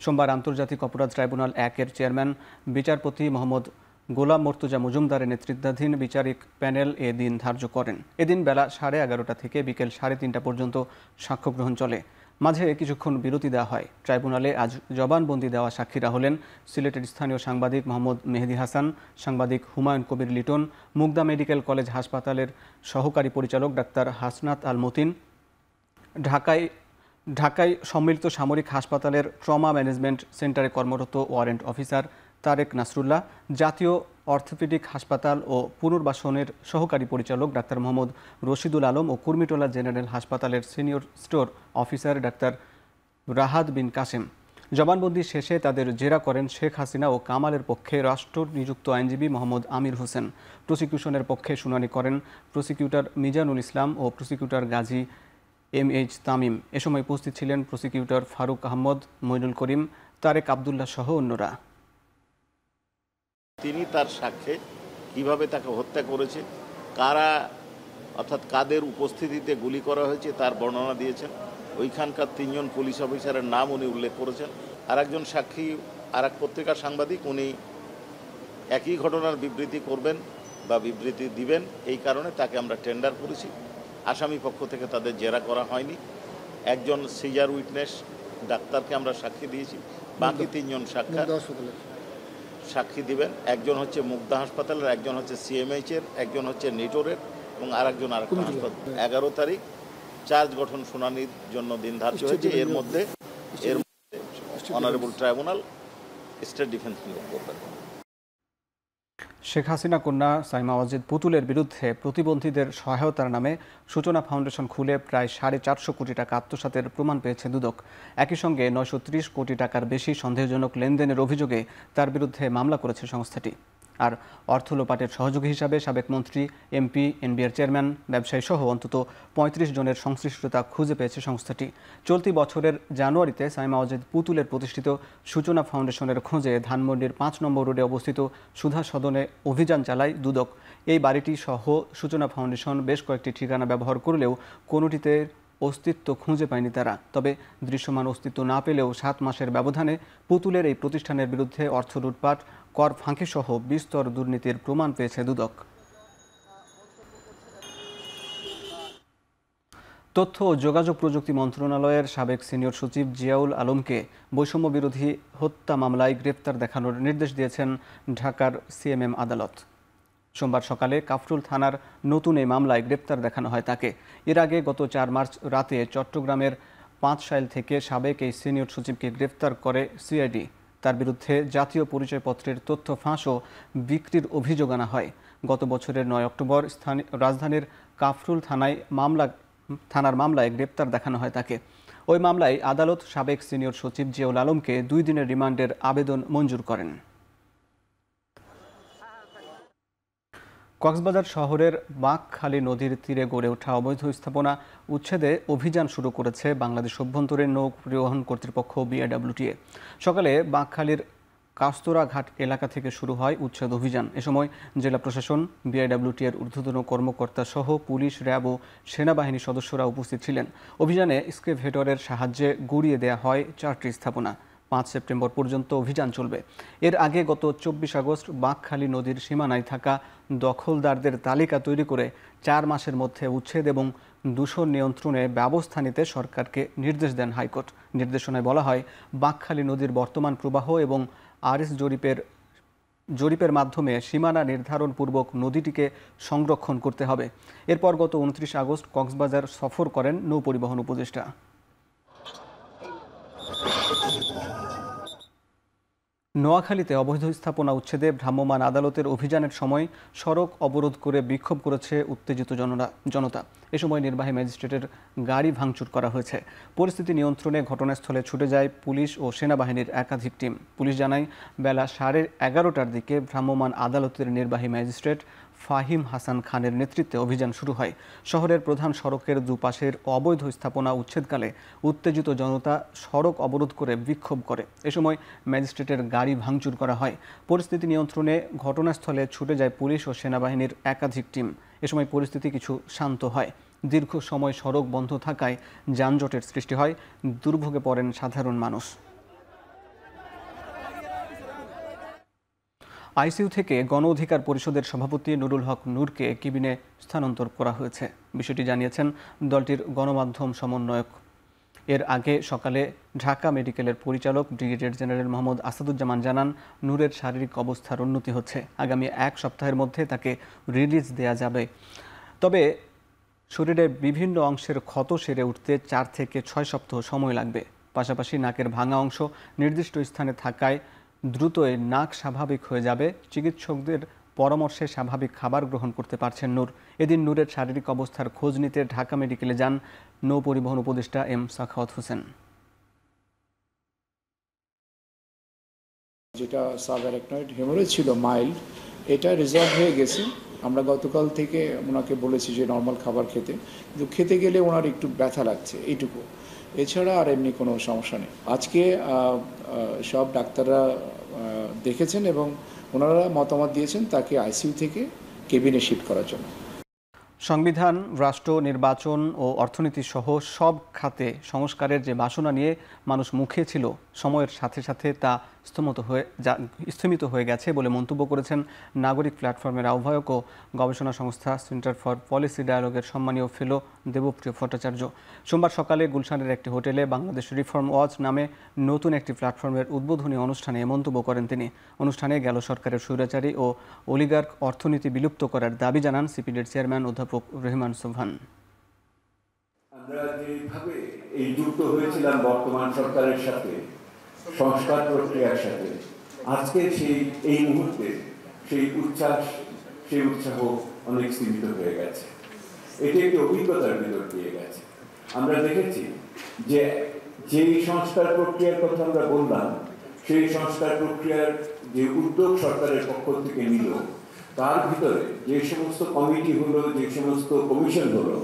সোমবার আন্তর্জাতিক অপরাধ ট্রাইব্যুনাল ১-এর চেয়ারম্যান বিচারপতি মোহাম্মদ গোলাম মর্তুজা মজুমদারের নেতৃত্বাধীন বিচারিক প্যানেল এ দিন ধার্য করেন। এদিন বেলা 11:30 থেকে বিকেল 3:30 পর্যন্ত সাক্ষ্য গ্রহণ চলে। মাঝে কিছুক্ষণ বিরতি দেওয়া হয়। ট্রাইব্যুনালে আজ জবানবন্দি দেওয়া সাক্ষীরা হলেন সিলেটের স্থানীয় সাংবাদিক মোহাম্মদ মেহেদি হাসান, সাংবাদিক হুমায়ুন কবির লিটন, মুগদা মেডিকেল কলেজ হাসপাতালের সহকারী পরিচালক ডাক্তার হাসনাত আল মতিন, ঢাকায় সম্মিলিত সামরিক হাসপাতালের ট্রমা ম্যানেজমেন্ট সেন্টারে কর্মরত ওয়ারেন্ট অফিসার তারেক নাসরুল্লাহ, জাতীয় অর্থোপেডিক হাসপাতাল ও পুনর্বাসনের সহকারী পরিচালক ডাক্তার মোহাম্মদ রশিদুল আলম ও কুর্মিটোলা জেনারেল হাসপাতালের senior store officer doctor Rahat bin Kasem. জবানবন্দি শেষে তাদের জেরা করেন শেখ হাসিনা ও কামালের পক্ষে রাষ্ট্র নিযুক্ত আইনজীবী মোহাম্মদ আমির হোসেন। প্রসিকিউশনের পক্ষে শুনানি করেন প্রসিকিউটর মিজানুল ইসলাম ও প্রসিকিউটর গাজী MH তামিম। এ সময় উপস্থিত ছিলেন প্রসিকিউটর ফারুক আহমদ, মইনুল করিম, তারেক আবদুল্লাহ সহ অন্যরা। তিনি তার সাক্ষ্যে কিভাবে তাকে হত্যা করেছে, কারা অর্থাৎ কাদের উপস্থিতিতে গুলি করা হয়েছে তার বর্ণনা দিয়েছেন। ওইখানকার 3 জন পুলিশ অফিসারের নাম উনি উল্লেখ করেছেন। আর একজন সাক্ষী আর এক পত্রিকার সাংবাদিক, উনি একই ঘটনার বিবৃতি করবেন বা বিবৃতি দিবেন, এই কারণে তাকে আমরা টেন্ডার করেছি। আসামি পক্ষ থেকে তাদের জেরা করা হয়নি। একজন সিজার উইটনেস ডাক্তারকে আমরা সাক্ষী দিয়েছি, বাকি 3 জন সাক্ষী দিবেন। একজন হচ্ছে মুগদা হাসপাতালের, একজন হচ্ছে CMH-এর, একজন হচ্ছে নিটোরের এবং আরেকজন আরেকটা হাসপাতাল। 11 তারিখ চার্জ গঠন শুনানির জন্য দিন ধার্য হয়েছে। এর মধ্যে অনারেবল ট্রাইব্যুনাল স্টেট ডিফেন্স নিয়োগ করবেন। শেখ হাসিনা কন্যা সাইমা ওয়াজেদ পুতুলের বিরুদ্ধে প্রতিবন্ধীদের সহায়তার নামে সূচনা ফাউন্ডেশন খুলে প্রায় 450 কোটি টাকা আত্মসাতের প্রমাণ পেয়েছে দুদক। একই সঙ্গে 930 কোটি টাকার বেশি সন্দেহজনক লেনদেনের অভিযোগে তার বিরুদ্ধে মামলা করেছে সংস্থাটি। আর অর্থ লোপাটের সহযোগী হিসাবে সাবেক মন্ত্রী, MP, NBR চেয়ারম্যান, ব্যবসায়ী সহ অন্তত 35 জনের সংশ্লিষ্টতা খুঁজে পেয়েছে সংস্থাটি। চলতি বছরের জানুয়ারিতে সাইমা ওয়াজেদ পুতুলের প্রতিষ্ঠিত সূচনা ফাউন্ডেশনের খোঁজে ধানমন্ডির 5 নম্বর রোডে অবস্থিত সুধা সদনে অভিযান চালায় দুদক। এই বাড়িটি সহ সূচনা ফাউন্ডেশন বেশ কয়েকটি ঠিকানা ব্যবহার করলেও কোনোটিতে অস্তিত্ব খুঁজে পায়নি তারা। তবে দৃশ্যমান অস্তিত্ব না পেলেও 7 মাসের ব্যবধানে পুতুলের এই প্রতিষ্ঠানের বিরুদ্ধে অর্থ লুটপাট, কর ফাঁকি সহ বিস্তর দুর্নীতির প্রমাণ পেয়েছে দুদক। তথ্য ও যোগাযোগ প্রযুক্তি মন্ত্রণালয়ের সাবেক সিনিয়র সচিব জিয়াউল আলমকে বৈষম্য বিরোধী হত্যা মামলায় গ্রেপ্তার দেখানোর নির্দেশ দিয়েছেন ঢাকার সিএমএম আদালত। সোমবার সকালে কাফরুল থানার নতুন এই মামলায় গ্রেপ্তার দেখানো হয় তাকে। এর আগে গত 4 মার্চ রাতে চট্টগ্রামের 5 শাইল থেকে সাবেক এই সিনিয়র সচিবকে গ্রেপ্তার করে সিআইডি। তার বিরুদ্ধে জাতীয় পরিচয়পত্রের তথ্য ফাঁস ও বিক্রির অভিযোগ আনা হয়। গত বছরের 9 অক্টোবর রাজধানীর কাফরুল থানার মামলায় গ্রেপ্তার দেখানো হয় তাকে। ওই মামলায় আদালত সাবেক সিনিয়র সচিব জিয়াউল আলমকে 2 দিনের রিমান্ডের আবেদন মঞ্জুর করেন। কক্সবাজার শহরের বাঁকখালী নদীর তীরে গড়ে ওঠা অবৈধ স্থাপনা উচ্ছেদে অভিযান শুরু করেছে বাংলাদেশ অভ্যন্তরীণ নৌ পরিবহন কর্তৃপক্ষ বিআইডব্লিউটিএ। সকালে বাঁকখালীর কাস্তরাঘাট এলাকা থেকে শুরু হয় উচ্ছেদ অভিযান। এ সময় জেলা প্রশাসন, বিআইডব্লিউটিএর ঊর্ধ্বতন কর্মকর্তা সহ পুলিশ, র্যাব ও সেনাবাহিনী সদস্যরা উপস্থিত ছিলেন। অভিযানে এক্সকেভেটরের সাহায্যে গুড়িয়ে দেওয়া হয় 4টি স্থাপনা। 5 সেপ্টেম্বর পর্যন্ত অভিযান চলবে। এর আগে গত 24 আগস্ট বাঁকখালী নদীর সীমানায় থাকা দখলদারদের তালিকা তৈরি করে 4 মাসের মধ্যে উচ্ছেদ এবং দূষণ নিয়ন্ত্রণে ব্যবস্থা নিতে সরকারকে নির্দেশ দেন হাইকোর্ট। নির্দেশনায় বলা হয়, বাঁকখালী নদীর বর্তমান প্রবাহ এবং আরএস জরিপের মাধ্যমে সীমানা নির্ধারণপূর্বক নদীটিকে সংরক্ষণ করতে হবে। এরপর গত 29 আগস্ট কক্সবাজার সফর করেন নৌ পরিবহন উপদেষ্টা। নোয়াখালীতে অবৈধ স্থাপনা উচ্ছেদে ভ্রাম্যমাণ আদালতের অভিযানের সময় সড়ক অবরোধ করে বিক্ষোভ করেছে উত্তেজিত জনতা। এ সময় নির্বাহী ম্যাজিস্ট্রেটের গাড়ি ভাঙচুর করা হয়েছে। পরিস্থিতি নিয়ন্ত্রণে ঘটনাস্থলে ছুটে যায় পুলিশ ও সেনাবাহিনীর একাধিক টিম। পুলিশ জানায়, বেলা 11:30টার দিকে ভ্রাম্যমাণ আদালতের নির্বাহী ম্যাজিস্ট্রেট ফাহিম হাসান খানের নেতৃত্বে অভিযান শুরু হয়। শহরের প্রধান সড়কের দুপাশের অবৈধ স্থাপনা উচ্ছেদকালে উত্তেজিত জনতা সড়ক অবরোধ করে বিক্ষোভ করে। এ সময় ম্যাজিস্ট্রেটের গাড়ি ভাঙচুর করা হয়। পরিস্থিতি নিয়ন্ত্রণে ঘটনাস্থলে ছুটে যায় পুলিশ ও সেনাবাহিনীর একাধিক টিম। এ সময় পরিস্থিতি কিছু শান্ত হয়। দীর্ঘ সময় সড়ক বন্ধ থাকায় যানজটের সৃষ্টি হয়। দুর্ভোগে পড়েন সাধারণ মানুষ। আইসিইউ থেকে গণ অধিকার পরিষদের সভাপতি নুরুল হক নূরকে কেবিনে স্থানান্তর করা হয়েছে। বিষয়টি জানিয়েছেন দলটির গণমাধ্যম সমন্বয়ক। এর আগে সকালে ঢাকা মেডিকেলের পরিচালক ব্রিগেডিয়ার জেনারেল মোহাম্মদ আসাদুজ্জামান জানান, নূরের শারীরিক অবস্থার উন্নতি হচ্ছে। আগামী 1 সপ্তাহের মধ্যে তাকে রিলিজ দেয়া যাবে। তবে শরীরের বিভিন্ন অংশের ক্ষত সেরে উঠতে 4 থেকে 6 সপ্তাহ সময় লাগবে। পাশাপাশি নাকের ভাঙা অংশ নির্দিষ্ট স্থানে থাকায় দ্রুতই নাক স্বাভাবিক হয়ে যাবে। চিকিৎসকদের পরামর্শে স্বাভাবিক খাবার গ্রহণ করতে পারছেন নূর। এদিন নূরের শারীরিক অবস্থার খোঁজ নিতে ঢাকা মেডিকেলে যান নৌ পরিবহন উপদেষ্টা এম সাখাওয়াত হোসেন। যেটা সাবঅ্যারাকনয়েড হেমোরেজ ছিল মাইল্ড, এটা রিজলভ হয়ে গেছে। আমরা গতকাল থেকে ওনাকে বলেছি যে নর্মাল খাবার খেতে, কিন্তু খেতে গেলে ওনার একটু ব্যথা লাগছে, এইটুকু। এছাড়া আর এমনি কোনো সমস্যা নেই। আজকে সব ডাক্তাররা দেখেছেন এবং ওনারা মতামত দিয়েছেন তাকে আইসিইউ থেকে কেবিনে শিফট করার জন্য। সংবিধান, রাষ্ট্র, নির্বাচন ও অর্থনীতি সহ সব খাতে সংস্কারের যে বাসনা নিয়ে মানুষ মুখে ছিল, সময়ের সাথে সাথে তা স্থমিত হয়ে গেছে বলে মন্তব্য করেছেন নাগরিক প্ল্যাটফর্মের আহ্বায়ক ও গবেষণা সংস্থা সেন্টার ফর পলিসি ডায়ালগের সম্মানীয় ফেলো দেবপ্রিয় ভট্টাচার্য। সোমবার সকালে গুলশানের একটি হোটেলে বাংলাদেশ রিফর্ম ওয়াচ নামে নতুন একটি প্ল্যাটফর্মের উদ্বোধনী অনুষ্ঠানে মন্তব্য করেন তিনি। অনুষ্ঠানে গেল সরকারের স্বৈরাচারী ও অলিগার্ক অর্থনীতি বিলুপ্ত করার দাবি জানান সিপিডির চেয়ারম্যান অধ্যাপক রহমান সোবহান। আমরা যেভাবে এই যুক্ত হয়েছিলাম বর্তমান সরকারের সাথে, সংস্কার প্রক্রিয়ার সাথে, আজকে এই মুহূর্তে সেই উৎসাহ অনেক সীমিত হয়ে গেছে। এটি একটি অভিজ্ঞতার ভিতর দিয়ে গেছে। আমরা দেখেছি যে যেই সংস্কার প্রক্রিয়ার কথা আমরা বললাম, সেই সংস্কার প্রক্রিয়ার যে উদ্যোগ সরকারের পক্ষ থেকে নিল, তার ভিতরে যে সমস্ত কমিটি হলো, যে সমস্ত কমিশন হলো,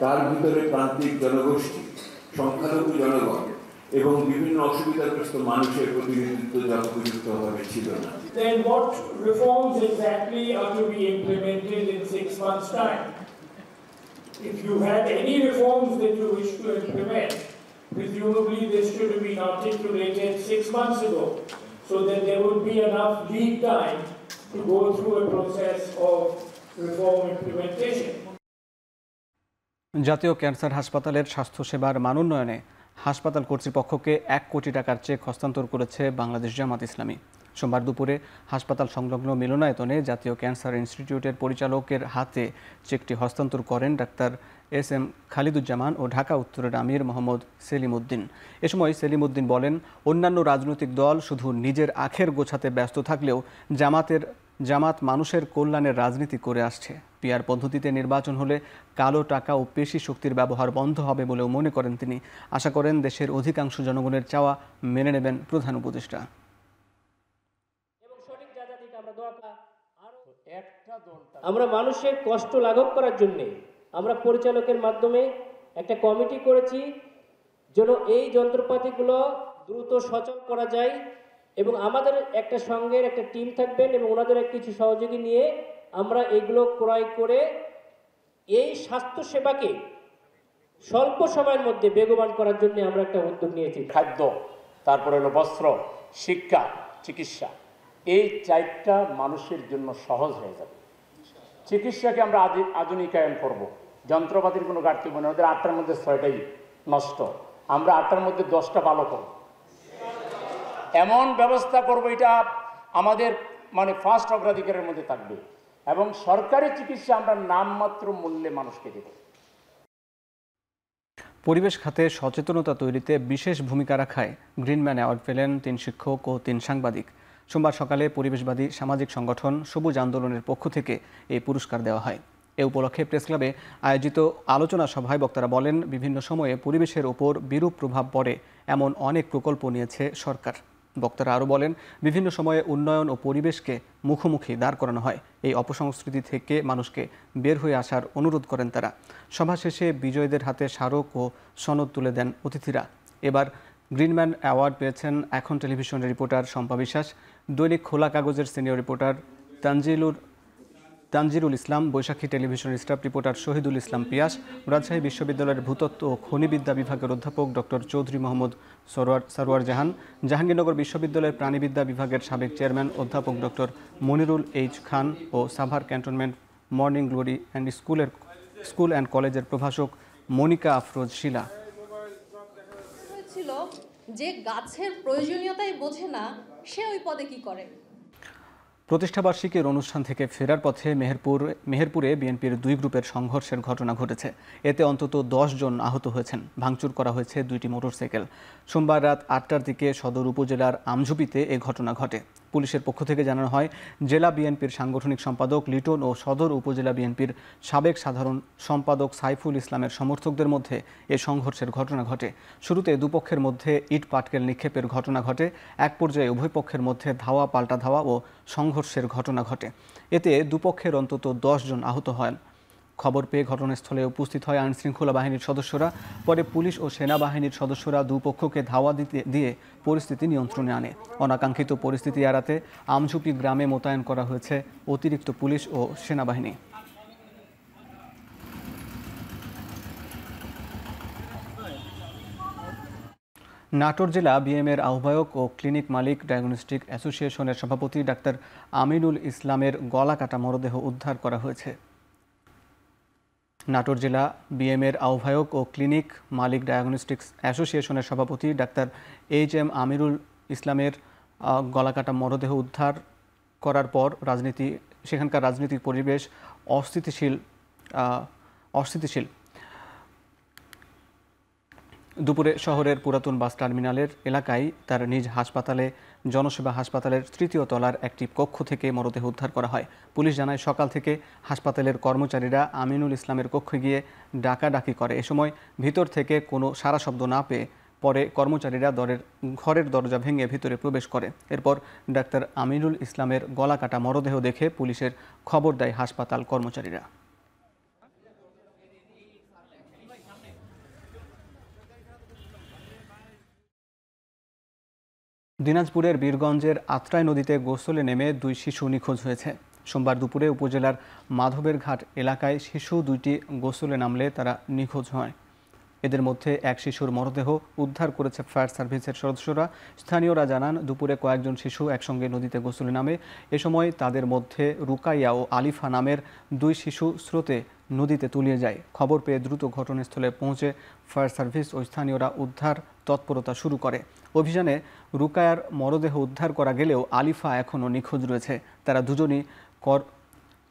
তার ভিতরে প্রান্তিক জনগোষ্ঠী, সংখ্যালঘু জনগণ এবং বিভিন্ন অসুবিধাগ্রস্ত মানুষের প্রতিনিধিত্ব যথোপযুক্তভাবে ছিল না। Then what reforms exactly are to be implemented in 6 months' time? If you had any reforms that you wish to implement, presumably this should have been articulated 6 months ago, so that there would be enough lead time to go through a process of reform implementation. জাতীয় cancer হাসপাতালের স্বাস্থ্যসেবার মানোন্নয়নে হাসপাতাল কর্তৃপক্ষকে 1 কোটি টাকার check হস্তান্তর করেছে বাংলাদেশ জামাত ইসলামী। সোমবার দুপুরে হাসপাতাল সংলগ্ন মিলনায়তনে জাতীয় ক্যান্সার ইনস্টিটিউটের পরিচালকের হাতে চেকটি হস্তান্তর করেন ডাক্তার SM খালিদুজ্জামান ও ঢাকা উত্তরের আমির মোহাম্মদ সেলিম উদ্দিন। এ সময় সেলিম উদ্দিন বলেন, অন্যান্য রাজনৈতিক দল শুধু নিজের আখের গোছাতে ব্যস্ত থাকলেও জামাত মানুষের কল্যাণের রাজনীতি করে আসছে। পিআর পদ্ধতিতে নির্বাচন হলে কালো টাকা ও পেশি শক্তির ব্যবহার বন্ধ হবে বলেও মনে করেন তিনি। আশা করেন দেশের অধিকাংশ জনগণের চাওয়া মেনে নেবেন প্রধান উপদেষ্টা। আমরা মানুষের কষ্ট লাঘব করার জন্য আমরা পরিচালকের মাধ্যমে একটা কমিটি করেছি, যেন এই যন্ত্রপাতিগুলো দ্রুত সচল করা যায়, এবং আমাদের একটা সঙ্গের একটা টিম থাকবেন এবং ওনাদের কিছু সহযোগী নিয়ে আমরা এগুলো ক্রয় করে এই স্বাস্থ্য সেবাকে স্বল্প সময়ের মধ্যে বেগবান করার জন্য আমরা একটা উদ্যোগ নিয়েছি। খাদ্য, তারপরে হলো বস্ত্র, শিক্ষা, চিকিৎসা, এই চারটা মানুষের জন্য সহজ হয়ে যাবে। চিকিৎসাকে আমরা আধুনিকায়ন করব, যন্ত্রপাতির কোনো ঘাটতি মনে ওদের 8টার মধ্যে 6টাই নষ্ট, আমরা 8টার মধ্যে 10টা ভালো করব, এমন ব্যবস্থা করব, এটা আমাদের মানে ফার্স্ট অগ্রাধিকারের মধ্যে থাকবে। এবং সরকারি চিকিৎসা আমরা নামমাত্র মূল্যে মানুষকে দেব। পরিবেশ খাতে সচেতনতা তৈরিতে বিশেষ ভূমিকা রাখায় গ্রিনম্যান অ্যাওয়ার্ড পেলেন 3 শিক্ষক ও 3 সাংবাদিক। সোমবার সকালে পরিবেশবাদী সামাজিক সংগঠন সবুজ আন্দোলনের পক্ষ থেকে এই পুরস্কার দেওয়া হয়। এ উপলক্ষে প্রেসক্লাবে আয়োজিত আলোচনা সভায় বক্তারা বলেন, বিভিন্ন সময়ে পরিবেশের ওপর বিরূপ প্রভাব পড়ে এমন অনেক প্রকল্প নিয়েছে সরকার। বক্তারা আরও বলেন, বিভিন্ন সময়ে উন্নয়ন ও পরিবেশকে মুখোমুখি দাঁড় করানো হয়। এই অপসংস্কৃতি থেকে মানুষকে বের হয়ে আসার অনুরোধ করেন তারা। সভা শেষে বিজয়ীদের হাতে স্মারক ও সনদ তুলে দেন অতিথিরা। এবার গ্রিনম্যান অ্যাওয়ার্ড পেয়েছেন এখন টেলিভিশনের রিপোর্টার শম্পা বিশ্বাস, দৈনিক খোলা কাগজের সিনিয়র রিপোর্টার তানজিরুল ইসলাম, বৈশাখী টেলিভিশনের স্টাফ রিপোর্টার শহীদুল ইসলাম পিয়াস, রাজশাহী বিশ্ববিদ্যালয়ের ভূতত্ত্ব ও খনিবিদ্যা বিভাগের অধ্যাপক ডক্টর চৌধুরী মোহাম্মদ সরওয়ার জাহান, জাহাঙ্গীরনগর বিশ্ববিদ্যালয়ের প্রাণীবিদ্যা বিভাগের সাবেক চেয়ারম্যান অধ্যাপক ডক্টর মনিরুল এইচ খান ও Savar cantonment Morning Glory School and কলেজের প্রভাষক মনিকা আফরোজ শিলা। যে গাছের প্রয়োজনীয়তাই বোঝে না, সে ওই পদে কি করে? প্রতিষ্ঠাবার্ষিকীর অনুষ্ঠান থেকে ফেরার পথে মেহেরপুরে বিএনপির 2 গ্রুপের সংঘর্ষের ঘটনা ঘটেছে। এতে অন্তত 10 জন আহত হয়েছেন। ভাঙচুর করা হয়েছে 2টি মোটরসাইকেল। সোমবার রাত 8টার দিকে সদর উপজেলার আমঝুপিতে এ ঘটনা ঘটে। পুলিশের পক্ষ থেকে জানানো হয়, জেলা বিএনপির সাংগঠনিক সম্পাদক লিটন ও সদর উপজেলা বিএনপির সাবেক সাধারণ সম্পাদক সাইফুল ইসলামের সমর্থকদের মধ্যে এ সংঘর্ষের ঘটনা ঘটে। শুরুতে দুপক্ষের মধ্যে ইট পাটকেল নিক্ষেপের ঘটনা ঘটে। এক পর্যায়ে উভয় পক্ষের মধ্যে ধাওয়া পাল্টা ধাওয়া ও সংঘর্ষের ঘটনা ঘটে। এতে দুপক্ষের অন্তত 10 জন আহত হন। খবর পেয়ে ঘটনাস্থলে উপস্থিত হয় আইনশৃঙ্খলা বাহিনীর সদস্যরা। পরে পুলিশ ও সেনাবাহিনীর সদস্যরা দুপক্ষকে ধাওয়া দিয়ে পরিস্থিতি নিয়ন্ত্রণে আনে। অনাকাঙ্ক্ষিত পরিস্থিতি এড়াতে আমঝুপি গ্রামে মোতায়েন করা হয়েছে অতিরিক্ত পুলিশ ও সেনাবাহিনী। নাটোর জেলা বিএমের আহ্বায়ক ও ক্লিনিক মালিক ডায়াগনস্টিক অ্যাসোসিয়েশনের সভাপতি ডাক্তার আমিনুল ইসলামের গলা কাটা মরদেহ উদ্ধার করা হয়েছে। নাটোর জেলা বিএমের আহ্বায়ক ও ক্লিনিক মালিক ডায়াগনস্টিক্স অ্যাসোসিয়েশনের সভাপতি ডাক্তার HM আমিরুল ইসলামের গলাকাটা মরদেহ উদ্ধার করার পর সেখানকার রাজনৈতিক পরিবেশ অস্থিতিশীল। দুপুরে শহরের পুরাতন বাস টার্মিনালের এলাকায় তার নিজ হাসপাতালে জনসেবা হাসপাতালের 3য় তলার একটি কক্ষ থেকে মরদেহ উদ্ধার করা হয়। পুলিশ জানায়, সকাল থেকে হাসপাতালের কর্মচারীরা আমিনুল ইসলামের কক্ষে গিয়ে ডাকাডাকি করে। এ সময় ভিতর থেকে কোনো সাড়া শব্দ না পেয়ে পরে কর্মচারীরা ঘরের দরজা ভেঙে ভিতরে প্রবেশ করে। এরপর ডাক্তার আমিনুল ইসলামের গলা কাটা মরদেহ দেখে পুলিশের খবর দেয় হাসপাতাল কর্মচারীরা। দিনাজপুরের বীরগঞ্জের আত্রাই নদীতে গোসলে নেমে 2 শিশু নিখোঁজ হয়েছে। সোমবার দুপুরে উপজেলার মাধবের ঘাট এলাকায় শিশু 2টি গোসলে নামলে তারা নিখোঁজ হয়। এদের মধ্যে এক শিশুর মরদেহ উদ্ধার করেছে ফায়ার সার্ভিসের সদস্যরা। স্থানীয়রা জানান, দুপুরে কয়েকজন শিশু একসঙ্গে নদীতে গোসলে নামে। এ সময় তাদের মধ্যে রুকাইয়া ও আলিফা নামের 2 শিশু স্রোতে নদীতে তলিয়ে যায়। খবর পেয়ে দ্রুত ঘটনাস্থলে পৌঁছে ফায়ার সার্ভিস ও স্থানীয়রা উদ্ধার তৎপরতা শুরু করে। অভিযানে রুকায়ার মরদেহ উদ্ধার করা গেলেও আলিফা এখনও নিখোঁজ রয়েছে। তারা দুজনই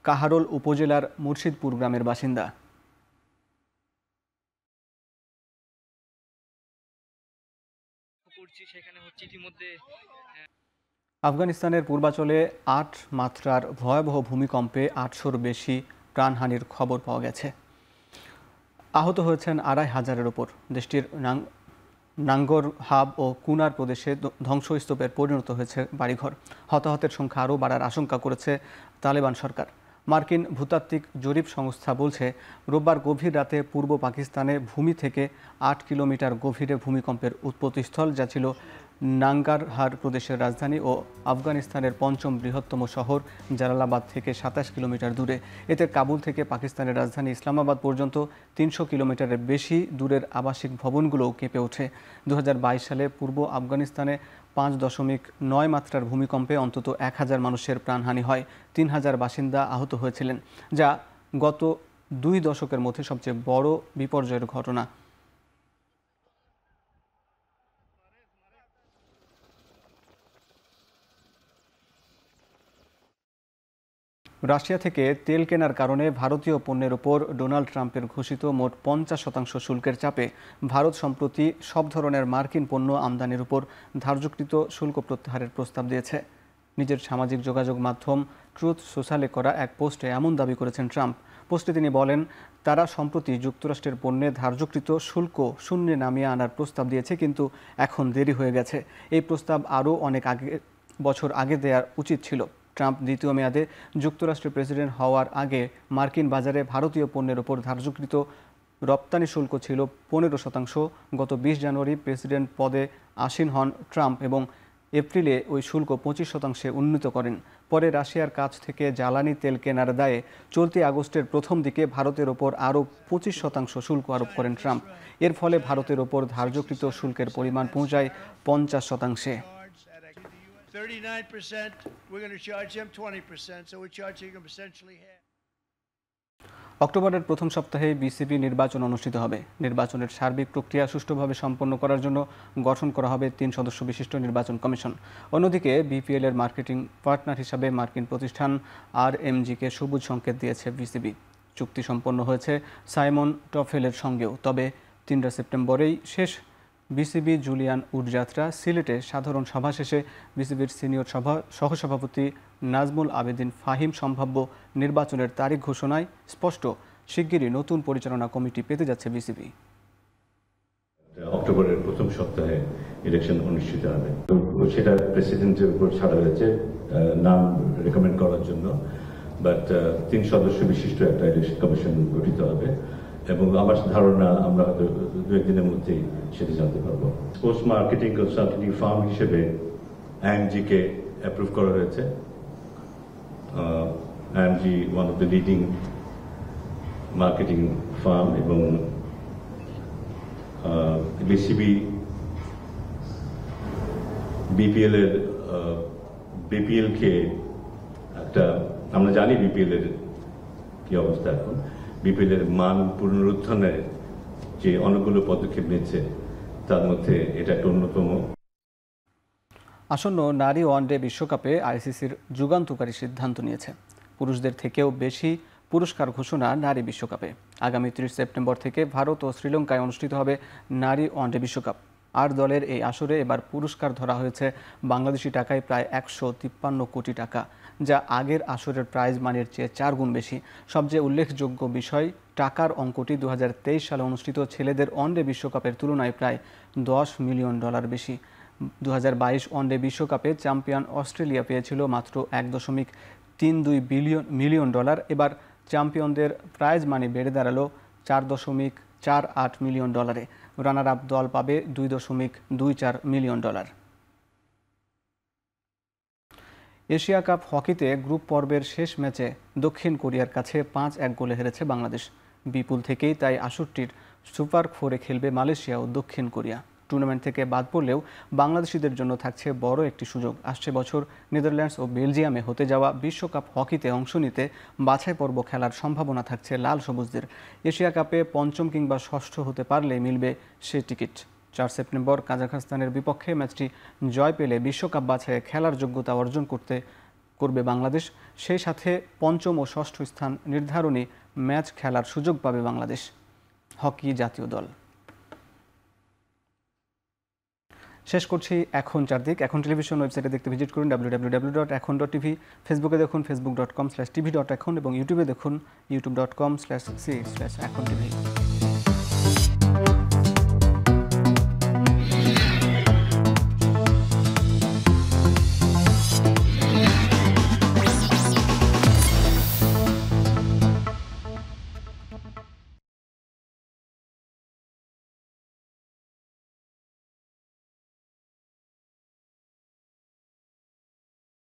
কাহারোল উপজেলার মুর্শিদপুর গ্রামের বাসিন্দা। আফগানিস্তানের পূর্বাঞ্চলে 8 মাত্রার ভয়াবহ ভূমিকম্পে 800-র বেশি প্রাণহানির খবর পাওয়া গেছে। আহত হয়েছেন 2500-এর ওপর। দেশটির নাঙ্গরহাব ও কুনার প্রদেশে ধ্বংসস্তূপের পরিণত হয়েছে বাড়িঘর। হতাহতের সংখ্যা আরও বাড়ার আশঙ্কা করেছে তালেবান সরকার। মার্কিন ভূতাত্ত্বিক জরিপ সংস্থা বলছে, রোববার গভীর রাতে পূর্ব পাকিস্তানে ভূমি থেকে 8 কিলোমিটার গভীরে ভূমিকম্পের উৎপত্তিস্থল, যা ছিল নাঙ্গারহার প্রদেশের রাজধানী ও আফগানিস্তানের 5ম বৃহত্তম শহর জালালাবাদ থেকে 27 কিলোমিটার দূরে। এতে কাবুল থেকে পাকিস্তানের রাজধানী ইসলামাবাদ পর্যন্ত 300 কিলোমিটারের বেশি দূরের আবাসিক ভবনগুলোও কেঁপে ওঠে। 2022 সালে পূর্ব আফগানিস্তানে 5.9 মাত্রার ভূমিকম্পে অন্তত 1000 মানুষের প্রাণহানি হয়। 3000 বাসিন্দা আহত হয়েছিলেন, যা গত 2 দশকের মধ্যে সবচেয়ে বড় বিপর্যয়ের ঘটনা। রাশিয়া থেকে তেল কেনার কারণে ভারতীয় পণ্যের উপর ডোনাল্ড ট্রাম্পের ঘোষিত মোট 50% শুল্কের চাপে ভারত সম্প্রতি সব ধরনের মার্কিন পণ্য আমদানির উপর ধার্যকৃত শুল্ক প্রত্যাহারের প্রস্তাব দিয়েছে। নিজের সামাজিক যোগাযোগ মাধ্যম ট্রুথ সোশ্যালে করা এক পোস্টে এমন দাবি করেছেন ট্রাম্প। পোস্টে তিনি বলেন, তারা সম্প্রতি যুক্তরাষ্ট্রের পণ্যে ধার্যকৃত শুল্ক শূন্যে নামিয়ে আনার প্রস্তাব দিয়েছে, কিন্তু এখন দেরি হয়ে গেছে। এই প্রস্তাব আরও অনেক বছর আগে দেওয়া উচিত ছিল। ট্রাম্প দ্বিতীয় মেয়াদে যুক্তরাষ্ট্রের প্রেসিডেন্ট হওয়ার আগে মার্কিন বাজারে ভারতীয় পণ্যের ওপর ধার্যকৃত রপ্তানি শুল্ক ছিল 15%। গত 20 জানুয়ারি প্রেসিডেন্ট পদে আসীন হন ট্রাম্প এবং এপ্রিলে ওই শুল্ক 25% উন্নীত করেন। পরে রাশিয়ার কাছ থেকে জ্বালানি তেল কেনার দায়ে চলতি আগস্টের প্রথম দিকে ভারতের ওপর আরও 25% শুল্ক আরোপ করেন ট্রাম্প। এর ফলে ভারতের ওপর ধার্যকৃত শুল্কের পরিমাণ পৌঁছায় 50%। 39%, we're going to charge them 20%, so we're charging them essentially half. অক্টোবরের প্রথম সপ্তাহে বিসিবি নির্বাচন অনুষ্ঠিত হবে। নির্বাচনের সার্বিক প্রক্রিয়া সুষ্ঠুভাবে সম্পন্ন করার জন্য গঠন করা হবে 3 সদস্য বিশিষ্ট নির্বাচন কমিশন। অন্যদিকে বিপিএল এর মার্কেটিং পার্টনার হিসাবে মার্কিন প্রতিষ্ঠান RMG-কে সবুজ সংকেত দিয়েছে বিসিবি। চুক্তি সম্পন্ন হয়েছে সাইমন টফেলের সঙ্গেও। তবে 3 সেপ্টেম্বরেই শেষ বিসিবি জুলিয়ান উডযাত্রা। সিলেটে সাধারণ সভা শেষে বিসিবির সিনিয়র সহসভাপতি নাজমুল আবেদিন ফাহিম সম্ভাব্য নির্বাচনের তারিখ ঘোষণায় স্পষ্ট, শিগগিরই নতুন পরিচালনা কমিটি পেতে যাচ্ছে বিসিবি। অক্টোবরের প্রথম সপ্তাহে ইলেকশন অনুষ্ঠিত হবে। সেটা প্রেসিডেন্টের উপর ছাড়া হয়েছে নাম রেকমেন্ড করার জন্য, বাট 3 সদস্য বিশিষ্ট একটা ইলেকশন কমিশন গঠিত হবে এবং আমার ধারণা আমরা হয়তো 2-1 দিনের মধ্যেই সেটা জানতে পারবো। পোস্ট মার্কেটিং কনসালটেন্টিং ফার্ম হিসেবে AMG-কে অ্যাপ্রুভ করা হয়েছে। AMG one of the leading marketing farm এবং বিসিবি বিপিএল-কে একটা, আমরা জানি বিপিএল-এর কি অবস্থা এখন, বিপিএল-এর মান পুনরুত্থানের যে অনেকগুলো পদক্ষেপ নিচ্ছে তার মধ্যে এটা একটা অন্যতম। আসন্ন নারী ওয়ানডে বিশ্বকাপে আইসিসির যুগান্তকারী সিদ্ধান্ত নিয়েছে। পুরুষদের থেকেও বেশি পুরস্কার ঘোষণা নারী বিশ্বকাপে। আগামী 30 সেপ্টেম্বর থেকে ভারত ও শ্রীলঙ্কায় অনুষ্ঠিত হবে নারী ওয়ানডে বিশ্বকাপ। 8 দলের এই আসরে এবার পুরস্কার ধরা হয়েছে বাংলাদেশি টাকায় প্রায় 153 কোটি টাকা, যা আগের আসরের প্রাইজ মানির চেয়ে 4 গুণ বেশি। সবচেয়ে উল্লেখযোগ্য বিষয়, টাকার অঙ্কটি 2023 সালে অনুষ্ঠিত ছেলেদের ওয়ানডে বিশ্বকাপের তুলনায় প্রায় $10 মিলিয়ন বেশি। 2022 ওয়ানডে বিশ্বকাপে চ্যাম্পিয়ন অস্ট্রেলিয়া পেয়েছিল মাত্র $1.32 মিলিয়ন। এবার চ্যাম্পিয়নদের প্রাইজ মানি বেড়ে দাঁড়ালো $4.48 মিলিয়ন। রানার আপ দল পাবে $2.24 মিলিয়ন। এশিয়া কাপ হকিতে গ্রুপ পর্বের শেষ ম্যাচে দক্ষিণ কোরিয়ার কাছে 5-1 গোলে হেরেছে বাংলাদেশ। বিপুল থেকেই তাই 68-র সুপার 4-এ খেলবে মালয়েশিয়া ও দক্ষিণ কোরিয়া। টুর্নামেন্ট থেকে বাদ পড়লেও বাংলাদেশিদের জন্য থাকছে বড় একটি সুযোগ। আসছে বছর নেদারল্যান্ডস ও বেলজিয়ামে হতে যাওয়া বিশ্বকাপ হকিতে অংশ নিতে বাছাই পর্ব খেলার সম্ভাবনা থাকছে লাল সবুজদের। এশিয়া কাপে পঞ্চম কিংবা ষষ্ঠ হতে পারলেই মিলবে সে টিকিট। 4 সেপ্টেম্বর কাজাখস্তানের বিপক্ষে ম্যাচটি জয় পেলে বিশ্বকাপ বাছাইয়ে খেলার যোগ্যতা অর্জন করবে বাংলাদেশ। সেই সাথে পঞ্চম ও ষষ্ঠ স্থান নির্ধারণী ম্যাচ খেলার সুযোগ পাবে বাংলাদেশ হকি জাতীয় দল। শেষ করছি এখন চারদিক। এখন টেলিভিশন ওয়েবসাইটে দেখতে ভিজিট করুন www.ekhon.tv, ফেসবুকে দেখুন facebook.com/tv.ekhon এবং ইউটিউবে দেখুন youtube.com/c/ekhon tv।